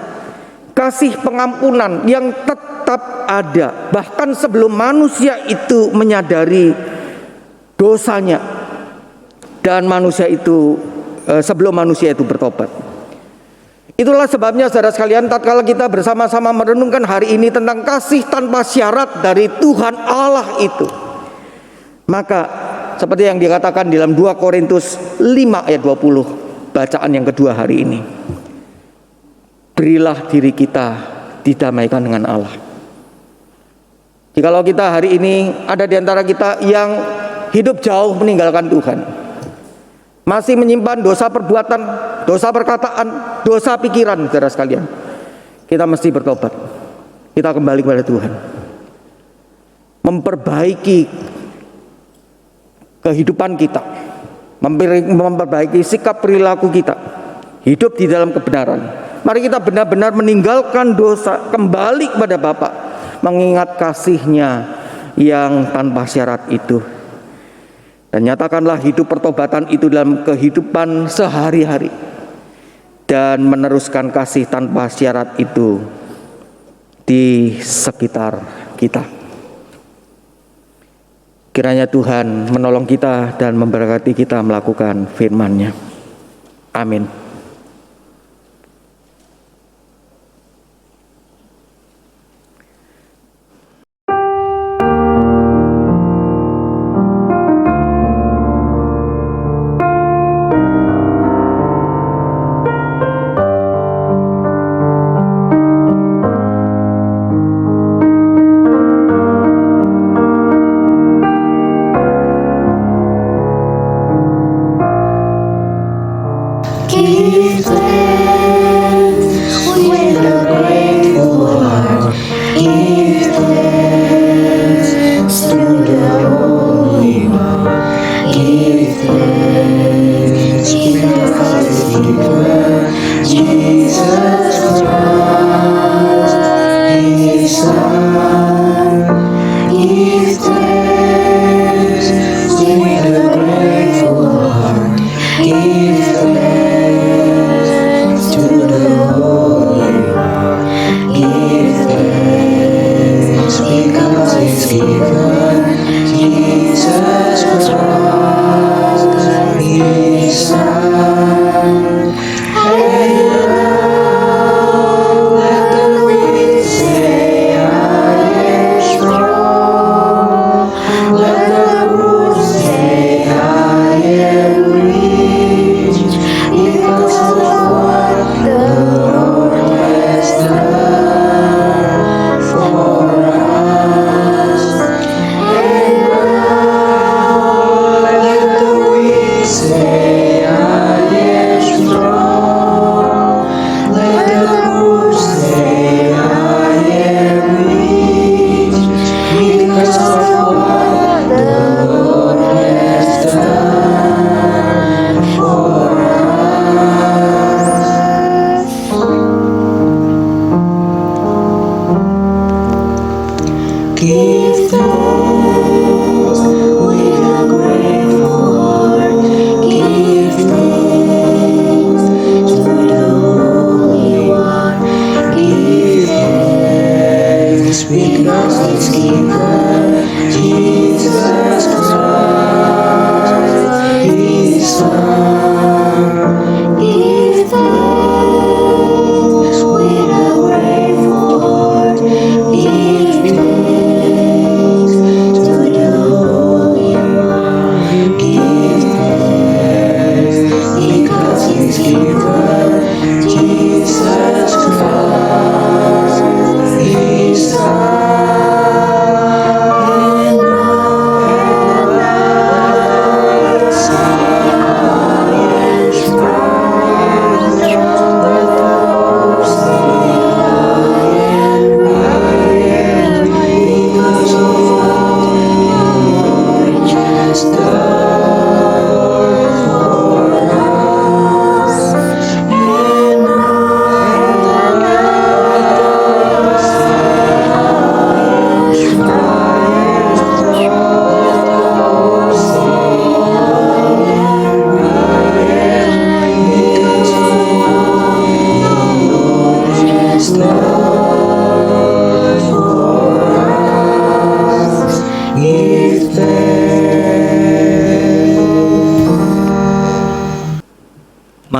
kasih pengampunan yang tetap ada bahkan sebelum manusia itu menyadari dosanya dan manusia itu sebelum manusia itu bertobat. Itulah sebabnya saudara sekalian, tatkala kita bersama-sama merenungkan hari ini tentang kasih tanpa syarat dari Tuhan Allah itu, maka seperti yang dikatakan dalam 2 Korintus 5 ayat 20, bacaan yang kedua hari ini, berilah diri kita didamaikan dengan Allah. Jikalau kita hari ini ada di antara kita yang hidup jauh meninggalkan Tuhan, masih menyimpan dosa perbuatan, dosa perkataan, dosa pikiran, saudara sekalian, kita mesti bertobat. Kita kembali kepada Tuhan, memperbaiki kehidupan kita, memperbaiki sikap perilaku kita, hidup di dalam kebenaran. Mari kita benar-benar meninggalkan dosa, kembali kepada Bapa, mengingat kasih-Nya yang tanpa syarat itu. Dan nyatakanlah hidup pertobatan itu dalam kehidupan sehari-hari, dan meneruskan kasih tanpa syarat itu di sekitar kita. Kiranya Tuhan menolong kita dan memberkati kita melakukan firman-Nya. Amin. Kita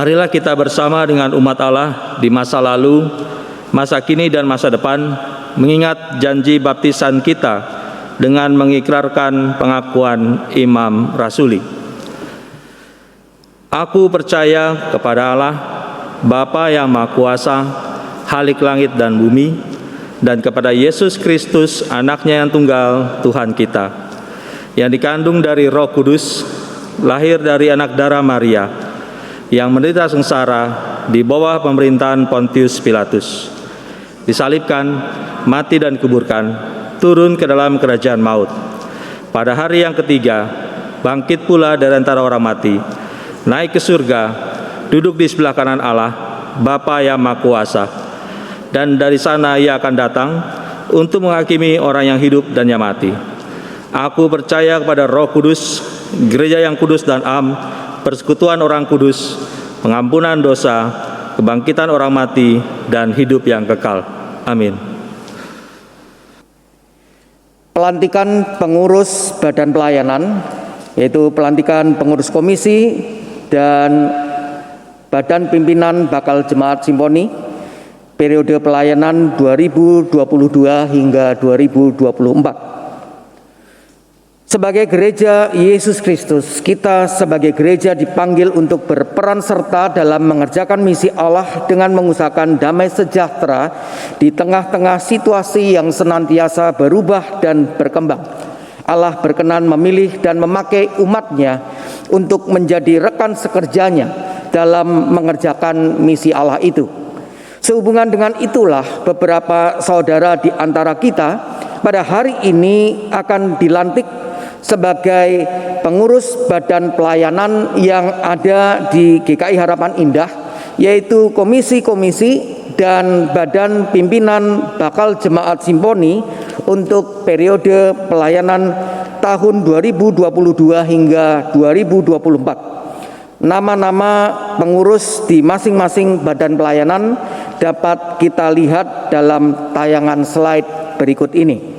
Marilah kita bersama dengan umat Allah di masa lalu, masa kini dan masa depan, mengingat janji baptisan kita dengan mengikrarkan pengakuan Imam Rasuli. Aku percaya kepada Allah, Bapa yang Maha Kuasa, Khalik langit dan bumi, dan kepada Yesus Kristus, Anaknya yang tunggal, Tuhan kita, yang dikandung dari Roh Kudus, lahir dari anak darah Maria, yang menderita sengsara di bawah pemerintahan Pontius Pilatus, disalibkan, mati dan dikuburkan, turun ke dalam kerajaan maut. Pada hari yang ketiga, bangkit pula dari antara orang mati, naik ke surga, duduk di sebelah kanan Allah, Bapa yang Maha Kuasa, dan dari sana Ia akan datang untuk menghakimi orang yang hidup dan yang mati. Aku percaya kepada Roh Kudus, gereja yang kudus dan am, persekutuan orang kudus, pengampunan dosa, kebangkitan orang mati, dan hidup yang kekal. Amin. Pelantikan pengurus badan pelayanan, yaitu pelantikan pengurus komisi dan badan pimpinan bakal jemaat simponi, periode pelayanan 2022 hingga 2024. Sebagai gereja Yesus Kristus, kita sebagai gereja dipanggil untuk berperan serta dalam mengerjakan misi Allah dengan mengusahakan damai sejahtera di tengah-tengah situasi yang senantiasa berubah dan berkembang. Allah berkenan memilih dan memakai umat-Nya untuk menjadi rekan sekerjanya dalam mengerjakan misi Allah itu. Sehubungan dengan itulah, beberapa saudara di antara kita pada hari ini akan dilantik sebagai pengurus badan pelayanan yang ada di GKI Harapan Indah, yaitu komisi-komisi dan badan pimpinan bakal jemaat simponi untuk periode pelayanan tahun 2022 hingga 2024. Nama-nama pengurus di masing-masing badan pelayanan dapat kita lihat dalam tayangan slide berikut ini.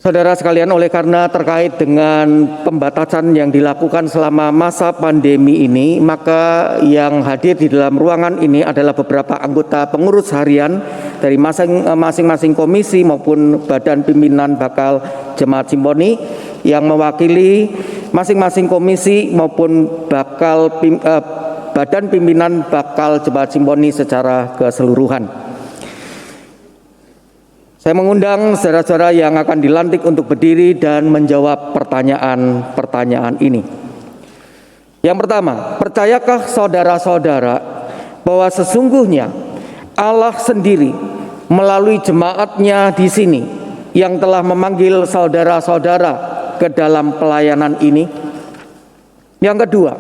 Saudara sekalian, oleh karena terkait dengan pembatasan yang dilakukan selama masa pandemi ini, maka yang hadir di dalam ruangan ini adalah beberapa anggota pengurus harian dari masing-masing komisi maupun badan pimpinan bakal Jemaat Simponi yang mewakili masing-masing komisi maupun badan pimpinan bakal Jemaat Simponi secara keseluruhan. Saya mengundang saudara-saudara yang akan dilantik untuk berdiri dan menjawab pertanyaan-pertanyaan ini. Yang pertama, percayakah saudara-saudara bahwa sesungguhnya Allah sendiri melalui jemaatnya di sini yang telah memanggil saudara-saudara ke dalam pelayanan ini? Yang kedua,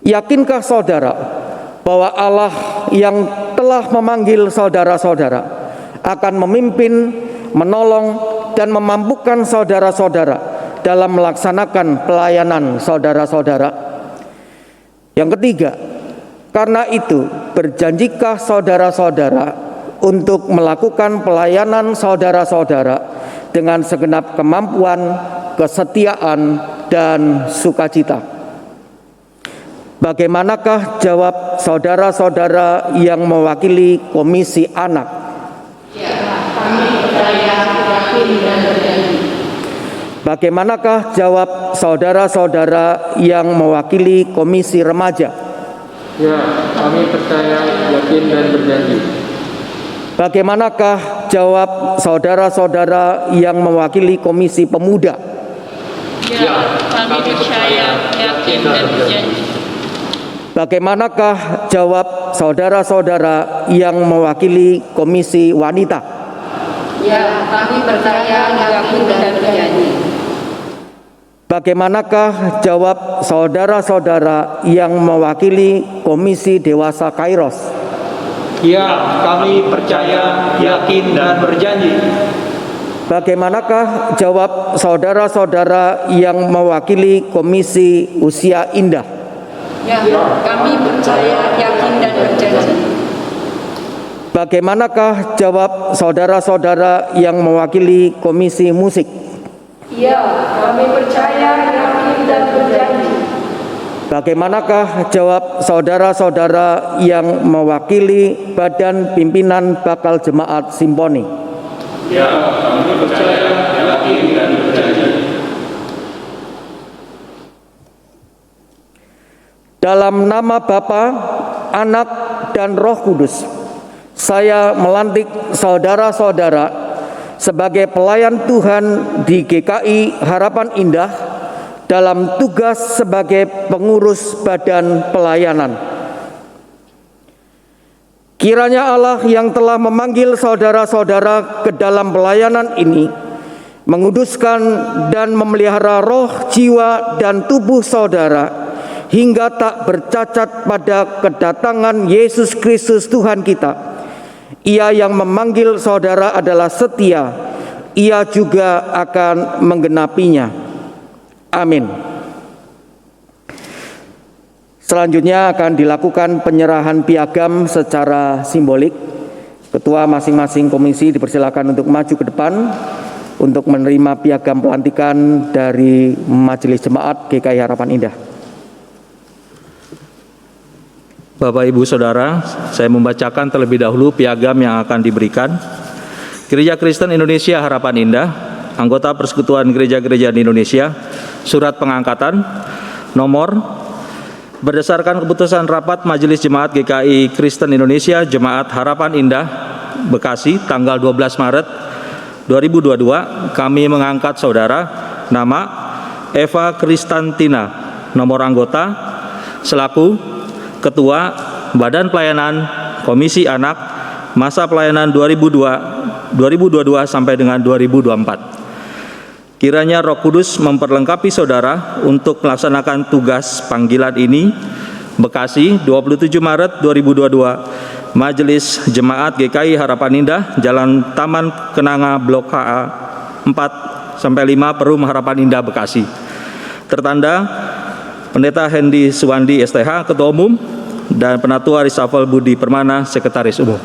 yakinkah saudara bahwa Allah yang telah memanggil saudara-saudara akan memimpin, menolong, dan memampukan saudara-saudara dalam melaksanakan pelayanan saudara-saudara? Yang ketiga, karena itu berjanjikah saudara-saudara untuk melakukan pelayanan saudara-saudara dengan segenap kemampuan, kesetiaan, dan sukacita? Bagaimanakah jawab saudara-saudara yang mewakili Komisi Anak? Bagaimanakah jawab saudara-saudara yang mewakili Komisi Remaja? Ya, kami percaya, yakin, dan berjanji. Bagaimanakah jawab saudara-saudara yang mewakili Komisi Pemuda? Ya, kami percaya, yakin, dan berjanji. Bagaimanakah jawab saudara-saudara yang mewakili Komisi Wanita? Ya, kami percaya, yakin, dan berjanji. Bagaimanakah jawab saudara-saudara yang mewakili Komisi Dewasa Kairos? Ya, kami percaya, yakin, dan berjanji. Bagaimanakah jawab saudara-saudara yang mewakili Komisi Usia Indah? Ya, kami percaya, yakin, dan berjanji. Bagaimanakah jawab saudara-saudara yang mewakili Komisi Musik? Ya, kami percaya, yakin, dan berjanji. Bagaimanakah jawab saudara-saudara yang mewakili Badan Pimpinan Bakal Jemaat Simponi? Ya, kami percaya, yakin, dan berjanji. Dalam nama Bapa, Anak, dan Roh Kudus, saya melantik saudara-saudara sebagai pelayan Tuhan di GKI Harapan Indah dalam tugas sebagai pengurus badan pelayanan. Kiranya Allah yang telah memanggil saudara-saudara ke dalam pelayanan ini menguduskan dan memelihara roh, jiwa, dan tubuh saudara hingga tak bercacat pada kedatangan Yesus Kristus Tuhan kita. Ia yang memanggil saudara adalah setia, ia juga akan menggenapinya. Amin. Selanjutnya akan dilakukan penyerahan piagam secara simbolik. Ketua masing-masing komisi dipersilakan untuk maju ke depan untuk menerima piagam pelantikan dari Majelis Jemaat GKI Harapan Indah. Bapak Ibu Saudara, saya membacakan terlebih dahulu piagam yang akan diberikan. Gereja Kristen Indonesia Harapan Indah, anggota Persekutuan Gereja-Gereja di Indonesia, surat pengangkatan nomor berdasarkan keputusan rapat Majelis Jemaat GKI Kristen Indonesia Jemaat Harapan Indah Bekasi tanggal 12 Maret 2022, kami mengangkat saudara nama Eva Kristantina, nomor anggota selaku Ketua Badan Pelayanan Komisi Anak masa pelayanan 2022 sampai dengan 2024. Kiranya Roh Kudus memperlengkapi saudara untuk melaksanakan tugas panggilan ini. Bekasi, 27 Maret 2022, Majelis Jemaat GKI Harapan Indah, Jalan Taman Kenanga, Blok HA 4-5, Perum Harapan Indah, Bekasi. Tertanda Pendeta Hendy Suwandi STH, Ketua Umum, dan Penatua Risafel Budi Permana, Sekretaris Umum.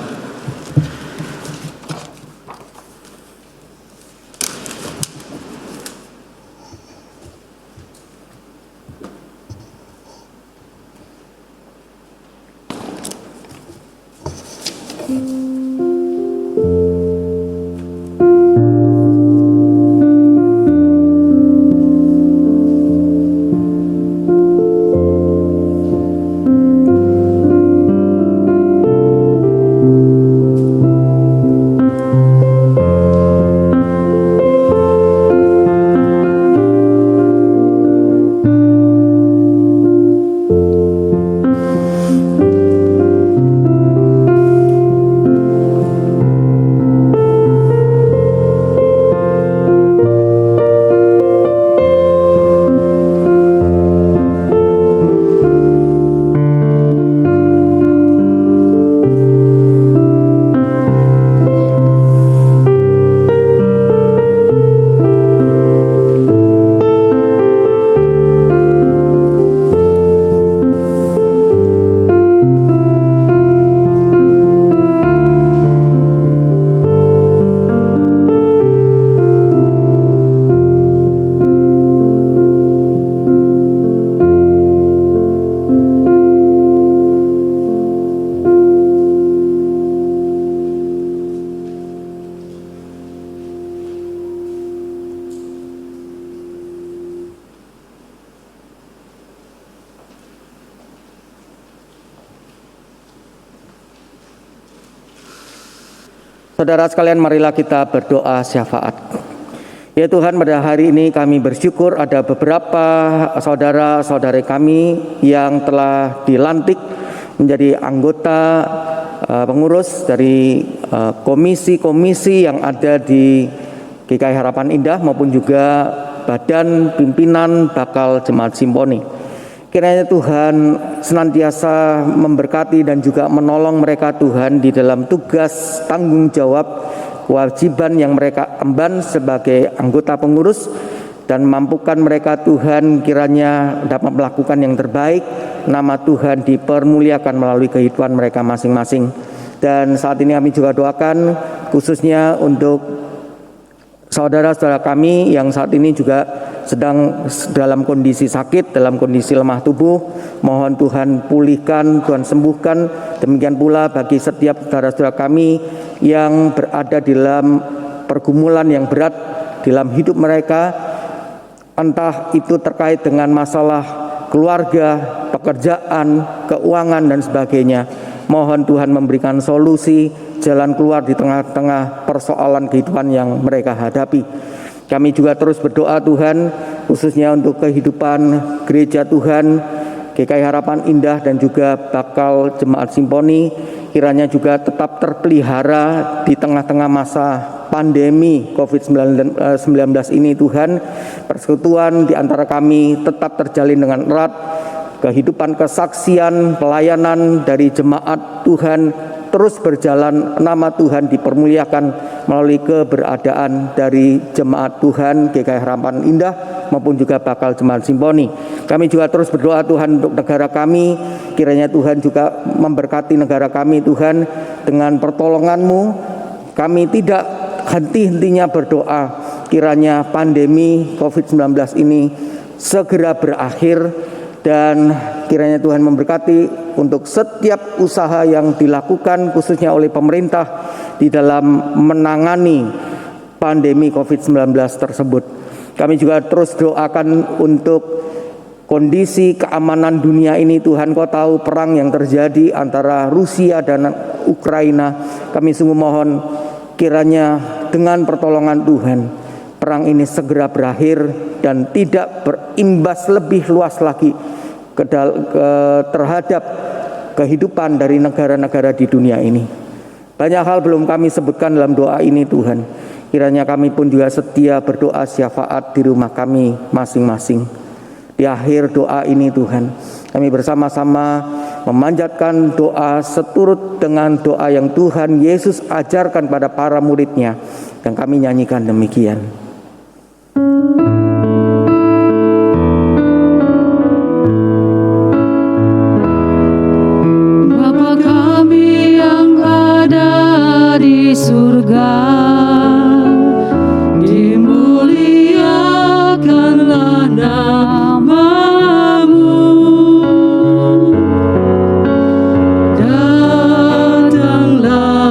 Saudara sekalian, marilah kita berdoa syafaat. Ya Tuhan, pada hari ini kami bersyukur ada beberapa saudara-saudari kami yang telah dilantik menjadi anggota pengurus dari komisi-komisi yang ada di GKI Harapan Indah maupun juga Badan Pimpinan Bakal Jemaat Simponi. Kiranya Tuhan senantiasa memberkati dan juga menolong mereka Tuhan di dalam tugas, tanggung jawab, kewajiban yang mereka emban sebagai anggota pengurus, dan mampukan mereka Tuhan kiranya dapat melakukan yang terbaik, nama Tuhan dipermuliakan melalui kehidupan mereka masing-masing. Dan saat ini kami juga doakan khususnya untuk saudara-saudara kami yang saat ini juga sedang dalam kondisi sakit, dalam kondisi lemah tubuh. Mohon Tuhan pulihkan, Tuhan sembuhkan. Demikian pula bagi setiap saudara-saudara kami yang berada di dalam pergumulan yang berat dalam hidup mereka, entah itu terkait dengan masalah keluarga, pekerjaan, keuangan dan sebagainya. Mohon Tuhan memberikan solusi, jalan keluar di tengah-tengah persoalan kehidupan yang mereka hadapi. Kami juga terus berdoa Tuhan, khususnya untuk kehidupan gereja Tuhan, GKI Harapan Indah dan juga Bakal Jemaat Simponi, kiranya juga tetap terpelihara di tengah-tengah masa pandemi COVID-19 ini Tuhan. Persekutuan di antara kami tetap terjalin dengan erat, kehidupan kesaksian, pelayanan dari jemaat Tuhan terus berjalan, nama Tuhan dipermuliakan melalui keberadaan dari jemaat Tuhan GKI Harapan Indah maupun juga Bakal Jemaat Simponi. Kami juga terus berdoa Tuhan untuk negara kami, kiranya Tuhan juga memberkati negara kami Tuhan dengan pertolongan-Mu. Kami tidak henti-hentinya berdoa kiranya pandemi COVID-19 ini segera berakhir, dan kiranya Tuhan memberkati untuk setiap usaha yang dilakukan khususnya oleh pemerintah di dalam menangani pandemi COVID-19 tersebut. Kami juga terus doakan untuk kondisi keamanan dunia ini Tuhan. Kau tahu perang yang terjadi antara Rusia dan Ukraina. Kami sungguh mohon kiranya dengan pertolongan Tuhan perang ini segera berakhir dan tidak berimbas lebih luas lagi terhadap kehidupan dari negara-negara di dunia ini. Banyak hal belum kami sebutkan dalam doa ini Tuhan. Kiranya kami pun juga setia berdoa syafaat di rumah kami masing-masing. Di akhir doa ini Tuhan, kami bersama-sama memanjatkan doa seturut dengan doa yang Tuhan Yesus ajarkan pada para murid-Nya, dan kami nyanyikan demikian. Bapa kami yang ada di surga, dimuliakanlah nama-Mu. Datanglah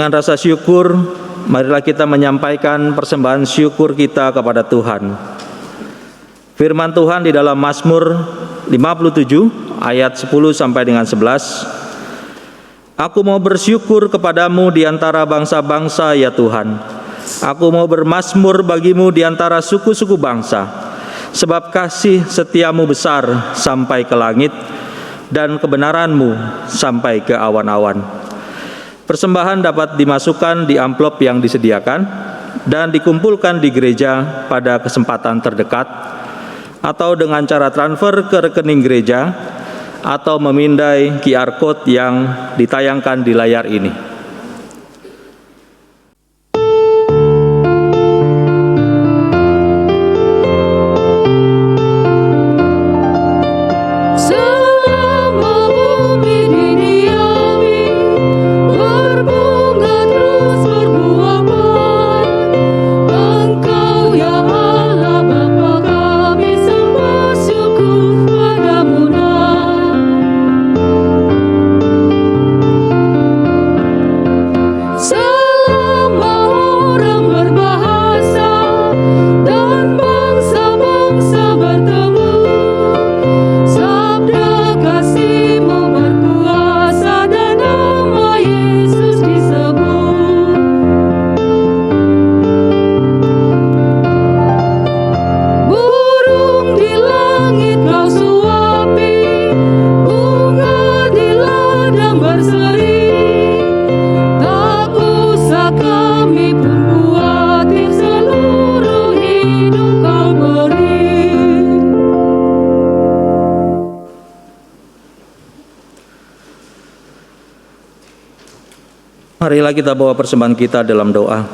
Dengan rasa syukur, marilah kita menyampaikan persembahan syukur kita kepada Tuhan. Firman Tuhan di dalam Mazmur 57 ayat 10 sampai dengan 11. Aku mau bersyukur kepadamu di antara bangsa-bangsa ya Tuhan. Aku mau bermazmur bagimu di antara suku-suku bangsa. Sebab kasih setiamu besar sampai ke langit dan kebenaranmu sampai ke awan-awan. Persembahan dapat dimasukkan di amplop yang disediakan dan dikumpulkan di gereja pada kesempatan terdekat, atau dengan cara transfer ke rekening gereja, atau memindai QR Code yang ditayangkan di layar ini. Marilah kita bawa persembahan kita dalam doa.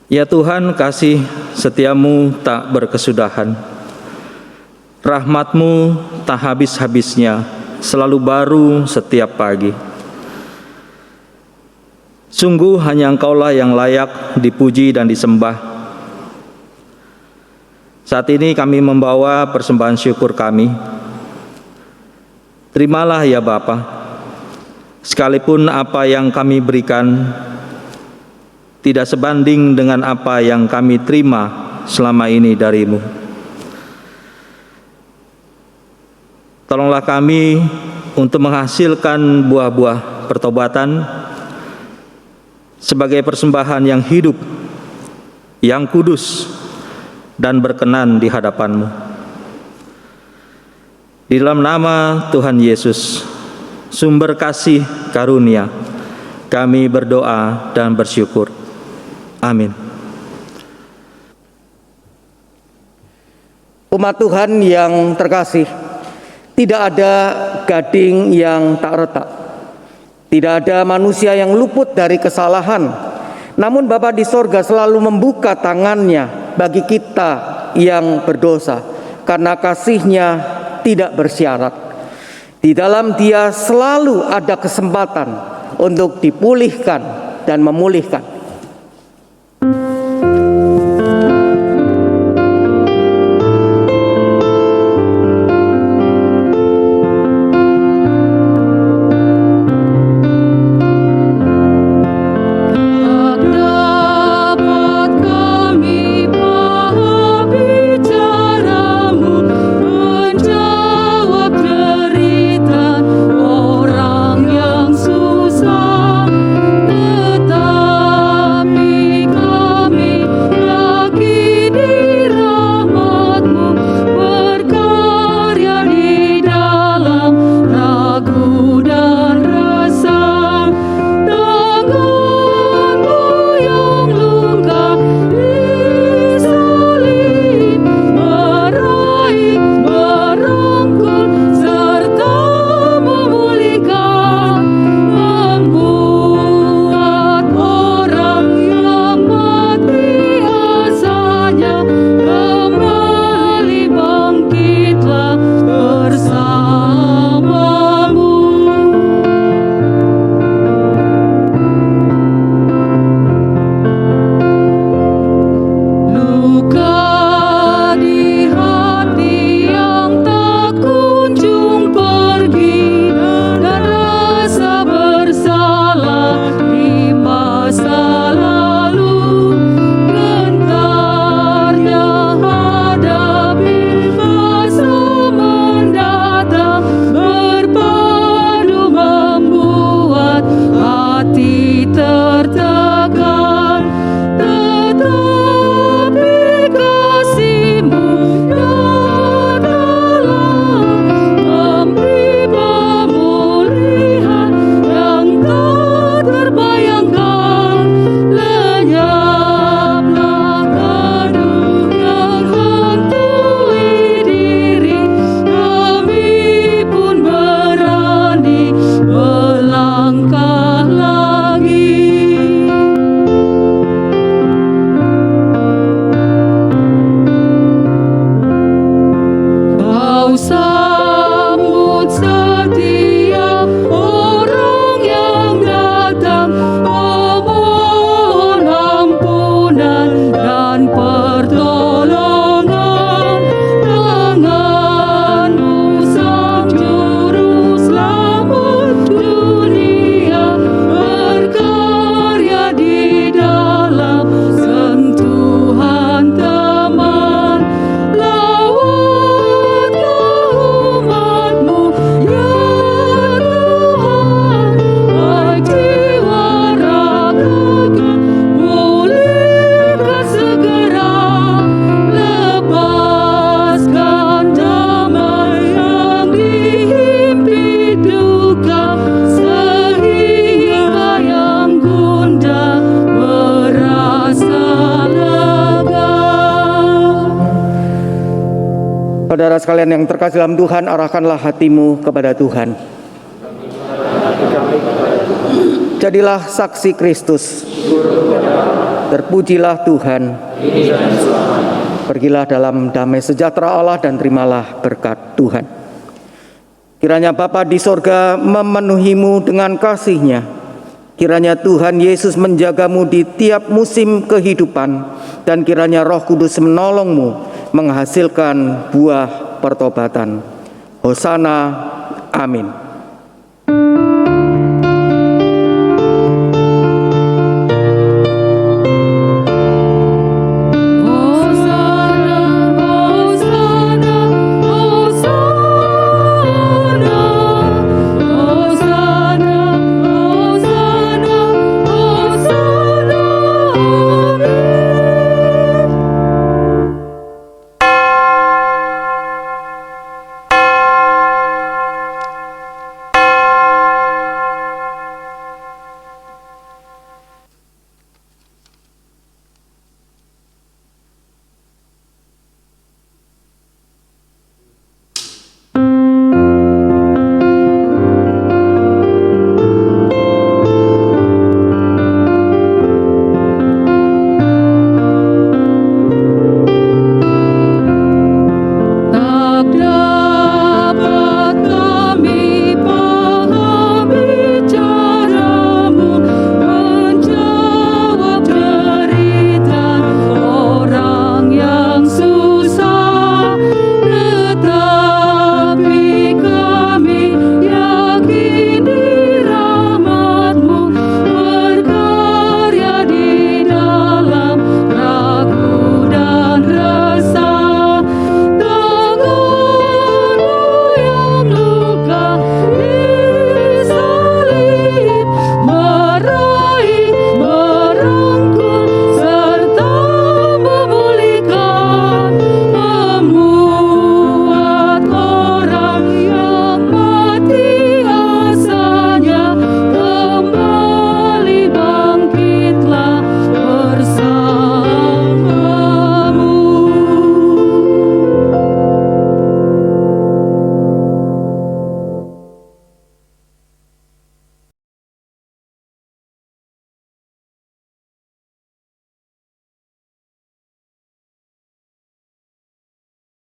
Ya Tuhan, kasih setiamu tak berkesudahan. Rahmat-Mu tak habis-habisnya, selalu baru setiap pagi. Sungguh hanya Engkaulah yang layak dipuji dan disembah. Saat ini kami membawa persembahan syukur kami. Terimalah ya Bapa. Sekalipun apa yang kami berikan tidak sebanding dengan apa yang kami terima selama ini dari-Mu. Tolonglah kami untuk menghasilkan buah-buah pertobatan sebagai persembahan yang hidup, yang kudus, dan berkenan di hadapan-Mu. Di dalam nama Tuhan Yesus, sumber kasih karunia, kami berdoa dan bersyukur. Amin. Umat Tuhan yang terkasih, tidak ada gading yang tak retak, tidak ada manusia yang luput dari kesalahan. Namun Bapa di sorga selalu membuka tangannya bagi kita yang berdosa, karena kasih-Nya tidak bersyarat. Di dalam Dia selalu ada kesempatan untuk dipulihkan dan memulihkan. Orang yang susah tetap Saudara sekalian yang terkasih dalam Tuhan, arahkanlah hatimu kepada Tuhan. Jadilah saksi Kristus. Terpujilah Tuhan. Pergilah dalam damai sejahtera Allah dan terimalah berkat Tuhan. Kiranya Bapa di sorga memenuhimu dengan kasih-Nya. Kiranya Tuhan Yesus menjagamu di tiap musim kehidupan. Dan kiranya Roh Kudus menolongmu menghasilkan buah pertobatan. Hosana, amin.